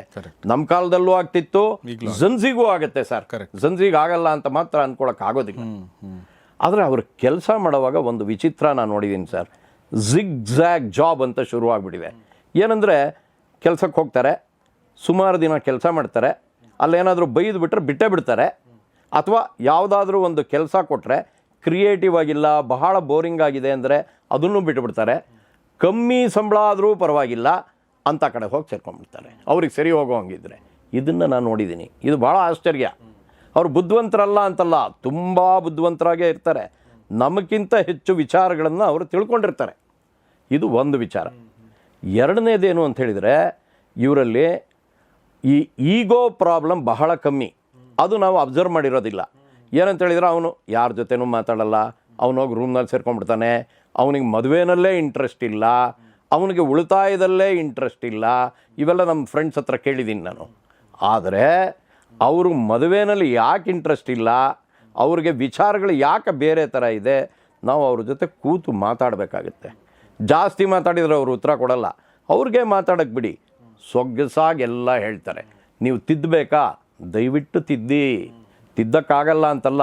ನಮ್ಮ ಕಾಲದಲ್ಲೂ ಆಗ್ತಿತ್ತು, ಜನ್ಸಿಗೂ ಆಗುತ್ತೆ ಸರ್. ಜನ್ಸಿಗೆ ಆಗಲ್ಲ ಅಂತ ಮಾತ್ರ ಅಂದ್ಕೊಳಕ್ಕೆ ಆಗೋದಿಲ್ಲ. ಆದರೆ ಅವರು ಕೆಲಸ ಮಾಡುವಾಗ ಒಂದು ವಿಚಿತ್ರ ನಾನು ನೋಡಿದ್ದೀನಿ ಸರ್, ಜಿಗ್ ಜ್ಯಾಗ್ ಜಾಬ್ ಅಂತ ಶುರುವಾಗ್ಬಿಟ್ಟಿದೆ. ಏನಂದರೆ ಕೆಲಸಕ್ಕೆ ಹೋಗ್ತಾರೆ, ಸುಮಾರು ದಿನ ಕೆಲಸ ಮಾಡ್ತಾರೆ, ಅಲ್ಲೇನಾದರೂ ಬೈದು ಬಿಟ್ಟರೆ ಬಿಟ್ಟೇ ಬಿಡ್ತಾರೆ. ಅಥವಾ ಯಾವುದಾದ್ರೂ ಒಂದು ಕೆಲಸ ಕೊಟ್ಟರೆ ಕ್ರಿಯೇಟಿವ್ ಆಗಿಲ್ಲ, ಬಹಳ ಬೋರಿಂಗ್ ಆಗಿದೆ ಅಂದರೆ ಅದನ್ನು ಬಿಟ್ಟುಬಿಡ್ತಾರೆ. ಕಮ್ಮಿ ಸಂಬಳ ಆದರೂ ಪರವಾಗಿಲ್ಲ ಅಂಥ ಕಡೆ ಹೋಗಿ ಸೇರ್ಕೊಂಡ್ಬಿಡ್ತಾರೆ, ಅವ್ರಿಗೆ ಸರಿ ಹೋಗೋಂಗಿದ್ರೆ. ಇದನ್ನು ನಾನು ನೋಡಿದ್ದೀನಿ, ಇದು ಭಾಳ ಆಶ್ಚರ್ಯ. ಅವರು ಬುದ್ಧಿವಂತರಲ್ಲ ಅಂತಲ್ಲ, ತುಂಬ ಬುದ್ಧಿವಂತರಾಗೇ ಇರ್ತಾರೆ. ನಮಗಿಂತ ಹೆಚ್ಚು ವಿಚಾರಗಳನ್ನು ಅವರು ತಿಳ್ಕೊಂಡಿರ್ತಾರೆ. ಇದು ಒಂದು ವಿಚಾರ. ಎರಡನೇದೇನು ಅಂತ ಹೇಳಿದರೆ ಇವರಲ್ಲಿ ಈ ಈಗೋ ಪ್ರಾಬ್ಲಮ್ ಬಹಳ ಕಮ್ಮಿ. ಅದು ನಾವು ಅಬ್ಸರ್ವ್ ಮಾಡಿರೋದಿಲ್ಲ. ಏನಂತ ಹೇಳಿದರೆ ಅವನು ಯಾರ ಜೊತೆನೂ ಮಾತಾಡಲ್ಲ, ಅವನೋಗಿ ರೂಮ್ನಲ್ಲಿ ಸೇರ್ಕೊಂಡ್ಬಿಡ್ತಾನೆ, ಅವನಿಗೆ ಮದುವೆನಲ್ಲೇ ಇಂಟ್ರೆಸ್ಟ್ ಇಲ್ಲ, ಅವನಿಗೆ ಉಳಿತಾಯದಲ್ಲೇ ಇಂಟ್ರೆಸ್ಟ್ ಇಲ್ಲ. ಇವೆಲ್ಲ ನಮ್ಮ ಫ್ರೆಂಡ್ಸ್ ಹತ್ರ ಕೇಳಿದ್ದೀನಿ ನಾನು. ಆದರೆ ಅವರು ಮದುವೆನಲ್ಲಿ ಯಾಕೆ ಇಂಟ್ರೆಸ್ಟ್ ಇಲ್ಲ, ಅವ್ರಿಗೆ ವಿಚಾರಗಳು ಯಾಕೆ ಬೇರೆ ಥರ ಇದೆ, ನಾವು ಅವ್ರ ಜೊತೆ ಕೂತು ಮಾತಾಡಬೇಕಾಗುತ್ತೆ. ಜಾಸ್ತಿ ಮಾತಾಡಿದರೆ ಅವರು ಉತ್ತರ ಕೊಡಲ್ಲ. ಅವ್ರಿಗೆ ಮಾತಾಡೋಕ್ಕೆ ಬಿಡಿ, ಸೊಗಸಾಗಿ ಎಲ್ಲ ಹೇಳ್ತಾರೆ. ನೀವು ತಿದ್ದಬೇಕಾ, ದಯವಿಟ್ಟು ತಿದ್ದಕ್ಕಾಗಲ್ಲ ಅಂತಲ್ಲ,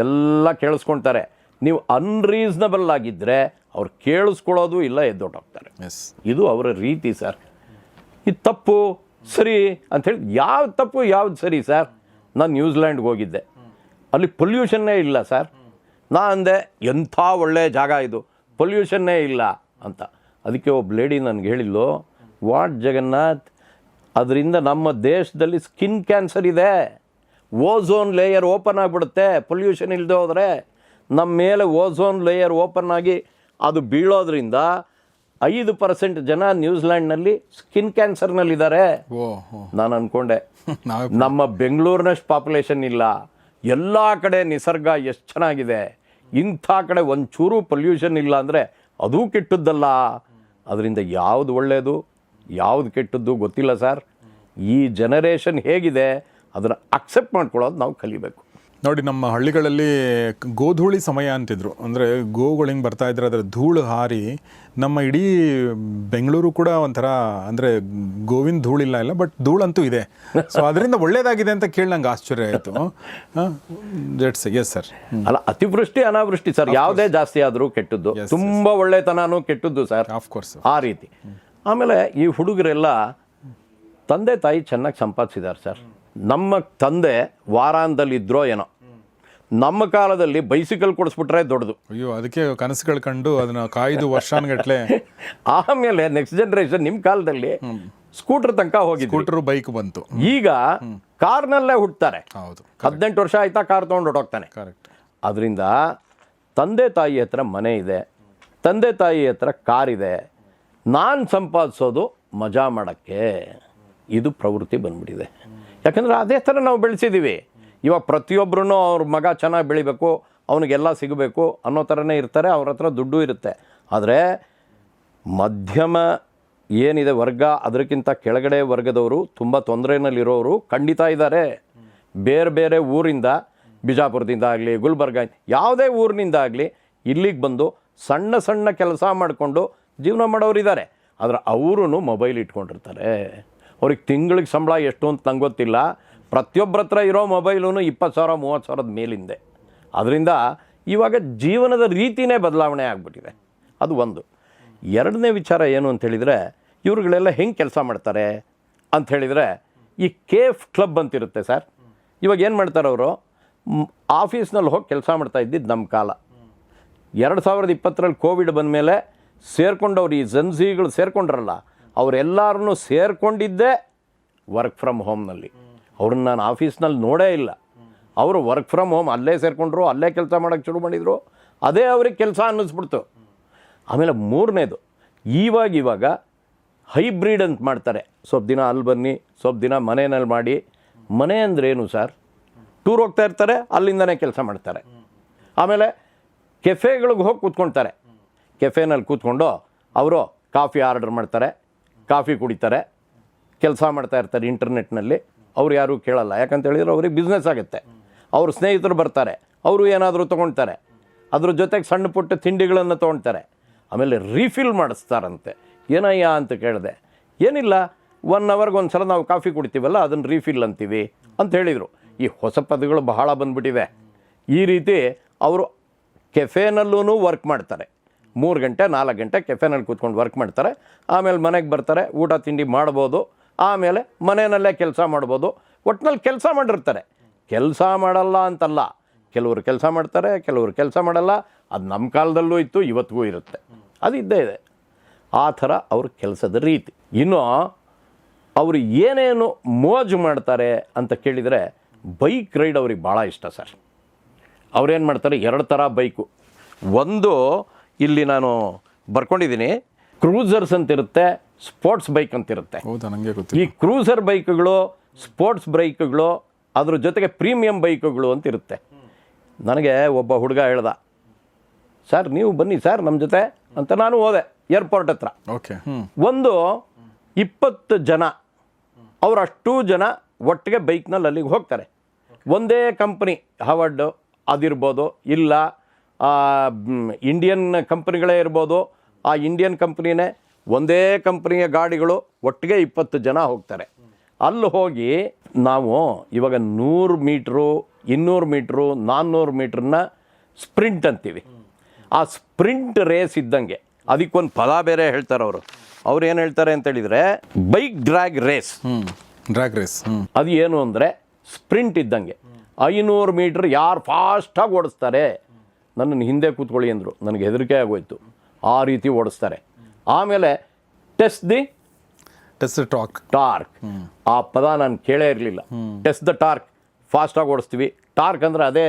ಎಲ್ಲ ಕೇಳಿಸ್ಕೊಳ್ತಾರೆ. ನೀವು ಅನ್ರೀಸನಬಲ್ ಆಗಿದ್ದರೆ ಅವ್ರು ಕೇಳಿಸ್ಕೊಳ್ಳೋದು ಇಲ್ಲ, ಎದ್ದೊಟ್ಟೋಗ್ತಾರೆ. ಇದು ಅವರ ರೀತಿ ಸರ್. ಇದು ತಪ್ಪು ಸರಿ ಅಂಥೇಳಿ ಯಾವ್ದು ತಪ್ಪು ಯಾವ್ದು ಸರಿ ಸರ್? ನಾನು ನ್ಯೂಜಿಲ್ಯಾಂಡ್ಗೆ ಹೋಗಿದ್ದೆ, ಅಲ್ಲಿ ಪೊಲ್ಯೂಷನ್ನೇ ಇಲ್ಲ ಸರ್. ನಾ ಅಂದೆ ಎಂಥ ಒಳ್ಳೆಯ ಜಾಗ ಇದು, ಪೊಲ್ಯೂಷನ್ನೇ ಇಲ್ಲ ಅಂತ. ಅದಕ್ಕೆ ಒಬ್ಬ ಲೇಡಿ ನನಗೆ ಹೇಳಿದ್ಲು, ವಾಟ್ ಜಗನ್ನಾಥ್, ಅದರಿಂದ ನಮ್ಮ ದೇಶದಲ್ಲಿ ಸ್ಕಿನ್ ಕ್ಯಾನ್ಸರ್ ಇದೆ, ಓಝೋನ್ ಲೇಯರ್ ಓಪನ್ ಆಗಿಬಿಡುತ್ತೆ ಪೊಲ್ಯೂಷನ್ ಇಲ್ಲದೆ ಹೋದರೆ. ನಮ್ಮ ಮೇಲೆ ಓಝೋನ್ ಲೇಯರ್ ಓಪನ್ ಆಗಿ ಅದು ಬೀಳೋದ್ರಿಂದ 5% ಜನ ನ್ಯೂಜಿಲ್ಯಾಂಡ್ನಲ್ಲಿ ಸ್ಕಿನ್ ಕ್ಯಾನ್ಸರ್ನಲ್ಲಿದ್ದಾರೆ. ನಾನು ಅಂದ್ಕೊಂಡೆ ನಮ್ಮ ಬೆಂಗಳೂರಿನಷ್ಟು ಪಾಪ್ಯುಲೇಷನ್ ಇಲ್ಲ, ಎಲ್ಲ ಕಡೆ ನಿಸರ್ಗ ಎಷ್ಟು ಚೆನ್ನಾಗಿದೆ, ಇಂಥ ಕಡೆ ಒಂಚೂರು ಪೊಲ್ಯೂಷನ್ ಇಲ್ಲ ಅಂದರೆ ಅದೂ ಕೆಟ್ಟದ್ದಲ್ಲ. ಅದರಿಂದ ಯಾವುದು ಒಳ್ಳೆಯದು ಯಾವುದು ಕೆಟ್ಟದ್ದು ಗೊತ್ತಿಲ್ಲ ಸರ್. ಈ ಜನರೇಷನ್ ಹೇಗಿದೆ ಅದನ್ನು ಅಕ್ಸೆಪ್ಟ್ ಮಾಡ್ಕೊಳ್ಳೋದು ನಾವು ಕಲಿಬೇಕು. ನೋಡಿ, ನಮ್ಮ ಹಳ್ಳಿಗಳಲ್ಲಿ ಗೋಧೂಳಿ ಸಮಯ ಅಂತಿದ್ರು. ಅಂದರೆ ಗೋಗಳು ಹಿಂಗೆ ಬರ್ತಾ ಇದ್ರೆ ಅದರ ಧೂಳು ಹಾರಿ ನಮ್ಮ ಇಡೀ ಬೆಂಗಳೂರು ಕೂಡ ಒಂಥರ, ಅಂದರೆ ಗೋವಿನ ಧೂಳಿಲ್ಲ ಇಲ್ಲ, ಬಟ್ ಧೂಳಂತೂ ಇದೆ. ಸೊ ಅದರಿಂದ ಒಳ್ಳೇದಾಗಿದೆ ಅಂತ ಕೇಳಿ ನಂಗೆ ಆಶ್ಚರ್ಯ ಆಯಿತು. Yes sir. ಅಲ್ಲ, ಅತಿವೃಷ್ಟಿ ಅನಾವೃಷ್ಟಿ ಸರ್, ಯಾವುದೇ ಜಾಸ್ತಿ ಆದರೂ ಕೆಟ್ಟದ್ದು, ತುಂಬ ಒಳ್ಳೆತನೂ ಕೆಟ್ಟದ್ದು ಸರ್, ಆಫ್ಕೋರ್ಸ್ ಆ ರೀತಿ. ಆಮೇಲೆ ಈ ಹುಡುಗರೆಲ್ಲ ತಂದೆ ತಾಯಿ ಚೆನ್ನಾಗಿ ಸಂಪಾದಿಸಿದ್ದಾರೆ ಸರ್. ನಮ್ಮ ತಂದೆ ವಾರಾಂತದಲ್ಲಿದ್ದರೋ ಏನೋ, ನಮ್ಮ ಕಾಲದಲ್ಲಿ ಬೈಸಿಕಲ್ ಕೊಡಿಸ್ಬಿಟ್ರೆ ದೊಡ್ಡದು. ಅಯ್ಯೋ, ಅದಕ್ಕೆ ಕನಸುಗಳು ಕಂಡು ಅದನ್ನ ಕಾಯ್ದು ವರ್ಷಾನುಗಟ್ಲೆ. ಆಮೇಲೆ ನೆಕ್ಸ್ಟ್ ಜನರೇಷನ್ ನಿಮ್ಮ ಕಾಲದಲ್ಲಿ ಸ್ಕೂಟರ್ ತನಕ ಹೋಗಿ, ಸ್ಕೂಟರ್ ಬೈಕ್ ಬಂತು. ಈಗ ಕಾರ್ನಲ್ಲೇ ಹುಟ್ಟುತ್ತಾರೆ. ಹೌದು, 18 ವರ್ಷ ಆಯ್ತಾ ಕಾರ್ ತೊಗೊಂಡು ಹೊರಟೋಗ್ತಾನೆ. ಕರೆಕ್ಟ್. ಅದರಿಂದ ತಂದೆ ತಾಯಿ ಹತ್ರ ಮನೆ ಇದೆ, ತಂದೆ ತಾಯಿ ಹತ್ರ ಕಾರಿದೆ, ನಾನು ಸಂಪಾದಿಸೋದು ಮಜಾ ಮಾಡೋಕ್ಕೆ, ಇದು ಪ್ರವೃತ್ತಿ ಬಂದ್ಬಿಟ್ಟಿದೆ. ಯಾಕಂದರೆ ಅದೇ ಥರ ನಾವು ಬೆಳೆಸಿದ್ದೀವಿ. ಇವಾಗ ಪ್ರತಿಯೊಬ್ಬರೂ ಅವ್ರ ಮಗ ಚೆನ್ನಾಗಿ ಬೆಳಿಬೇಕು, ಅವನಿಗೆಲ್ಲ ಸಿಗಬೇಕು ಅನ್ನೋ ಥರನೇ ಇರ್ತಾರೆ. ಅವ್ರ ಹತ್ರ ದುಡ್ಡು ಇರುತ್ತೆ. ಆದರೆ ಮಧ್ಯಮ ಏನಿದೆ ವರ್ಗ, ಅದಕ್ಕಿಂತ ಕೆಳಗಡೆ ವರ್ಗದವರು ತುಂಬ ತೊಂದರೆನಲ್ಲಿರೋರು ಖಂಡಿತ ಇದ್ದಾರೆ. ಬೇರೆ ಬೇರೆ ಊರಿಂದ, ಬಿಜಾಪುರದಿಂದ ಆಗಲಿ, ಗುಲ್ಬರ್ಗ, ಯಾವುದೇ ಊರಿನಿಂದ ಆಗಲಿ ಇಲ್ಲಿಗೆ ಬಂದು ಸಣ್ಣ ಸಣ್ಣ ಕೆಲಸ ಮಾಡಿಕೊಂಡು ಜೀವನ ಮಾಡೋರಿದ್ದಾರೆ. ಆದರೆ ಅವರು ಮೊಬೈಲ್ ಇಟ್ಕೊಂಡಿರ್ತಾರೆ. ಅವ್ರಿಗೆ ತಿಂಗಳಿಗೆ ಸಂಬಳ ಎಷ್ಟು ಅಂತ ನಂಗೆ ಗೊತ್ತಿಲ್ಲ. ಪ್ರತಿಯೊಬ್ಬರ ಹತ್ರ ಇರೋ ಮೊಬೈಲೂ 20,000 30,000 ಮೇಲಿಂದೆ. ಅದರಿಂದ ಇವಾಗ ಜೀವನದ ರೀತಿಯೇ ಬದಲಾವಣೆ ಆಗಿಬಿಟ್ಟಿದೆ. ಅದು ಒಂದು. ಎರಡನೇ ವಿಚಾರ ಏನು ಅಂಥೇಳಿದರೆ, ಇವ್ರುಗಳೆಲ್ಲ ಹೆಂಗೆ ಕೆಲಸ ಮಾಡ್ತಾರೆ ಅಂಥೇಳಿದರೆ, ಈ ಕೇಫ್ ಕ್ಲಬ್ ಅಂತಿರುತ್ತೆ ಸರ್. ಇವಾಗ ಏನು ಮಾಡ್ತಾರೆ ಅವರು, ಆಫೀಸ್ನಲ್ಲಿ ಹೋಗಿ ಕೆಲಸ ಮಾಡ್ತಾ ಇದ್ದಿದ್ದು ನಮ್ಮ ಕಾಲ. 2020ರಲ್ಲಿ ಕೋವಿಡ್ ಬಂದ ಮೇಲೆ ಸೇರ್ಕೊಂಡವ್ರು, ಈ ಜನ್ಸಿಗಳು ಸೇರ್ಕೊಂಡ್ರಲ್ಲ, ಅವರೆಲ್ಲರನ್ನೂ ಸೇರ್ಕೊಂಡಿದ್ದೇ ವರ್ಕ್ ಫ್ರಮ್ ಹೋಮ್ನಲ್ಲಿ. ಅವ್ರನ್ನ ನಾನು ಆಫೀಸ್ನಲ್ಲಿ ನೋಡೇ ಇಲ್ಲ. ಅವರು ವರ್ಕ್ ಫ್ರಮ್ ಹೋಮ್ ಅಲ್ಲೇ ಸೇರಿಕೊಂಡ್ರು, ಅಲ್ಲೇ ಕೆಲಸ ಮಾಡೋಕ್ಕೆ ಶುರು ಮಾಡಿದರು. ಅದೇ ಅವ್ರಿಗೆ ಕೆಲಸ ಅನ್ನಿಸ್ಬಿಡ್ತು. ಆಮೇಲೆ ಮೂರನೇದು, ಇವಾಗ ಹೈಬ್ರಿಡ್ ಅಂತ ಮಾಡ್ತಾರೆ. ಸ್ವಲ್ಪ ದಿನ ಅಲ್ಲಿ ಬನ್ನಿ, ಸ್ವಲ್ಪ ದಿನ ಮನೆಯಲ್ಲಿ ಮಾಡಿ. ಮನೆ ಅಂದ್ರೇನು ಸರ್? ಟೂರ್ ಹೋಗ್ತಾ ಇರ್ತಾರೆ, ಅಲ್ಲಿಂದನೇ ಕೆಲಸ ಮಾಡ್ತಾರೆ. ಆಮೇಲೆ ಕೆಫೆಗಳಿಗೆ ಹೋಗಿ ಕೂತ್ಕೊಳ್ತಾರೆ. ಕೆಫೆನಲ್ಲಿ ಕೂತ್ಕೊಂಡು ಅವರು ಕಾಫಿ ಆರ್ಡರ್ ಮಾಡ್ತಾರೆ, ಕಾಫಿ ಕುಡಿತಾರೆ, ಕೆಲಸ ಮಾಡ್ತಾ ಇರ್ತಾರೆ ಇಂಟರ್ನೆಟ್ನಲ್ಲಿ. ಅವ್ರು ಯಾರೂ ಕೇಳಲ್ಲ, ಯಾಕಂತ ಹೇಳಿದ್ರೆ ಅವ್ರಿಗೆ ಬಿಸ್ನೆಸ್ ಆಗುತ್ತೆ. ಅವ್ರ ಸ್ನೇಹಿತರು ಬರ್ತಾರೆ, ಅವರು ಏನಾದರೂ ತೊಗೊಳ್ತಾರೆ, ಅದ್ರ ಜೊತೆಗೆ ಸಣ್ಣ ಪುಟ್ಟ ತಿಂಡಿಗಳನ್ನು ತೊಗೊಳ್ತಾರೆ. ಆಮೇಲೆ ರೀಫಿಲ್ ಮಾಡಿಸ್ತಾರಂತೆ. ಏನಯ್ಯ ಅಂತ ಕೇಳಿದೆ. ಏನಿಲ್ಲ, 1 ಅವರ್ಗೆ ಒಂದು ಸಲ ನಾವು ಕಾಫಿ ಕುಡಿತೀವಲ್ಲ, ಅದನ್ನು ರೀಫಿಲ್ ಅಂತೀವಿ ಅಂತ ಹೇಳಿದರು. ಈ ಹೊಸ ಪದಗಳು ಬಹಳ ಬಂದುಬಿಟ್ಟಿವೆ. ಈ ರೀತಿ ಅವರು ಕೆಫೆನಲ್ಲೂ ವರ್ಕ್ ಮಾಡ್ತಾರೆ. 3 ಗಂಟೆ 4 ಗಂಟೆ ಕೆಫೆನಲ್ಲಿ ಕೂತ್ಕೊಂಡು ವರ್ಕ್ ಮಾಡ್ತಾರೆ. ಆಮೇಲೆ ಮನೆಗೆ ಬರ್ತಾರೆ, ಊಟ ತಿಂಡಿ ಮಾಡ್ಬೋದು, ಆಮೇಲೆ ಮನೆಯಲ್ಲೇ ಕೆಲಸ ಮಾಡ್ಬೋದು. ಒಟ್ಟಿನಲ್ಲಿ ಕೆಲಸ ಮಾಡಿರ್ತಾರೆ. ಕೆಲಸ ಮಾಡಲ್ಲ ಅಂತಲ್ಲ, ಕೆಲವರು ಕೆಲಸ ಮಾಡ್ತಾರೆ, ಕೆಲವರು ಕೆಲಸ ಮಾಡಲ್ಲ. ಅದು ನಮ್ಮ ಕಾಲದಲ್ಲೂ ಇತ್ತು, ಇವತ್ತಿಗೂ ಇರುತ್ತೆ, ಅದು ಇದ್ದೇ ಇದೆ. ಆ ಥರ ಅವ್ರ ಕೆಲಸದ ರೀತಿ. ಇನ್ನು ಅವರು ಏನೇನು ಮೋಜು ಮಾಡ್ತಾರೆ ಅಂತ ಕೇಳಿದರೆ, ಬೈಕ್ ರೈಡ್ ಅವ್ರಿಗೆ ಭಾಳ ಇಷ್ಟ ಸರ್. ಅವ್ರೇನು ಮಾಡ್ತಾರೆ, 2 ಥರ ಬೈಕು. ಒಂದು ಇಲ್ಲಿ ನಾನು ಬರ್ಕೊಂಡಿದ್ದೀನಿ, ಕ್ರೂಸರ್ಸ್ ಅಂತಿರುತ್ತೆ, ಸ್ಪೋರ್ಟ್ಸ್ ಬೈಕ್ ಅಂತಿರುತ್ತೆ. ಹೌದಾ, ನನಗೆ ಗೊತ್ತು. ಈ ಕ್ರೂಸರ್ ಬೈಕ್ಗಳು, ಸ್ಪೋರ್ಟ್ಸ್ ಬೈಕ್ಗಳು, ಅದ್ರ ಜೊತೆಗೆ ಪ್ರೀಮಿಯಂ ಬೈಕ್ಗಳು ಅಂತ ಇರುತ್ತೆ. ನನಗೆ ಒಬ್ಬ ಹುಡುಗ ಹೇಳ್ದ, ಸರ್ ನೀವು ಬನ್ನಿ ಸರ್ ನಮ್ಮ ಜೊತೆ ಅಂತ. ನಾನು ಹೋದೆ ಏರ್ಪೋರ್ಟ್ ಹತ್ರ. ಓಕೆ. ಒಂದು 20 ಜನ, ಅವರಷ್ಟು ಜನ ಒಟ್ಟಿಗೆ ಬೈಕ್ನಲ್ಲಿ ಅಲ್ಲಿಗೆ ಹೋಗ್ತಾರೆ. ಒಂದೇ ಕಂಪ್ನಿ, ಹವರ್ಡ್ ಅದಿರ್ಬೋದು, ಇಲ್ಲ ಇಂಡಿಯನ್ ಕಂಪ್ನಿಗಳೇ ಇರ್ಬೋದು, ಆ ಇಂಡಿಯನ್ ಕಂಪ್ನಿನೇ ಒಂದೇ ಕಂಪ್ನಿಯ ಗಾಡಿಗಳು ಒಟ್ಟಿಗೆ 20 ಜನ ಹೋಗ್ತಾರೆ. ಅಲ್ಲಿ ಹೋಗಿ ನಾವು ಇವಾಗ 100 ಮೀಟ್ರು, 200 ಮೀಟ್ರು, 400 ಮೀಟ್ರನ್ನ ಸ್ಪ್ರಿಂಟ್ ಅಂತೀವಿ. ಆ ಸ್ಪ್ರಿಂಟ್ ರೇಸ್ ಇದ್ದಂಗೆ, ಅದಕ್ಕೊಂದು ಪದ ಬೇರೆ ಹೇಳ್ತಾರೆ ಅವರು. ಅವ್ರು ಏನು ಹೇಳ್ತಾರೆ ಅಂತ ಹೇಳಿದರೆ bike drag race. Drag race ಅದು ಏನು ಅಂದರೆ ಸ್ಪ್ರಿಂಟ್ ಇದ್ದಂಗೆ. 500 ಮೀಟ್ರ್ ಯಾರು ಫಾಸ್ಟಾಗಿ ಓಡಿಸ್ತಾರೆ, ನನ್ನನ್ನು ಹಿಂದೆ ಕೂತ್ಕೊಳ್ಳಿ ಅಂದರು. ನನಗೆ ಹೆದರಿಕೆ ಆಗೋಯ್ತು. ಆ ರೀತಿ ಓಡಿಸ್ತಾರೆ. ಆಮೇಲೆ ಟೆಸ್ಟ್ ಟಾರ್ಕ್. ಆ ಪದ ನಾನು ಕೇಳೇ ಇರಲಿಲ್ಲ. ಟೆಸ್ಟ್ ದ ಟಾರ್ಕ್, ಫಾಸ್ಟಾಗಿ ಓಡಿಸ್ತೀವಿ. ಟಾರ್ಕ್ ಅಂದರೆ ಅದೇ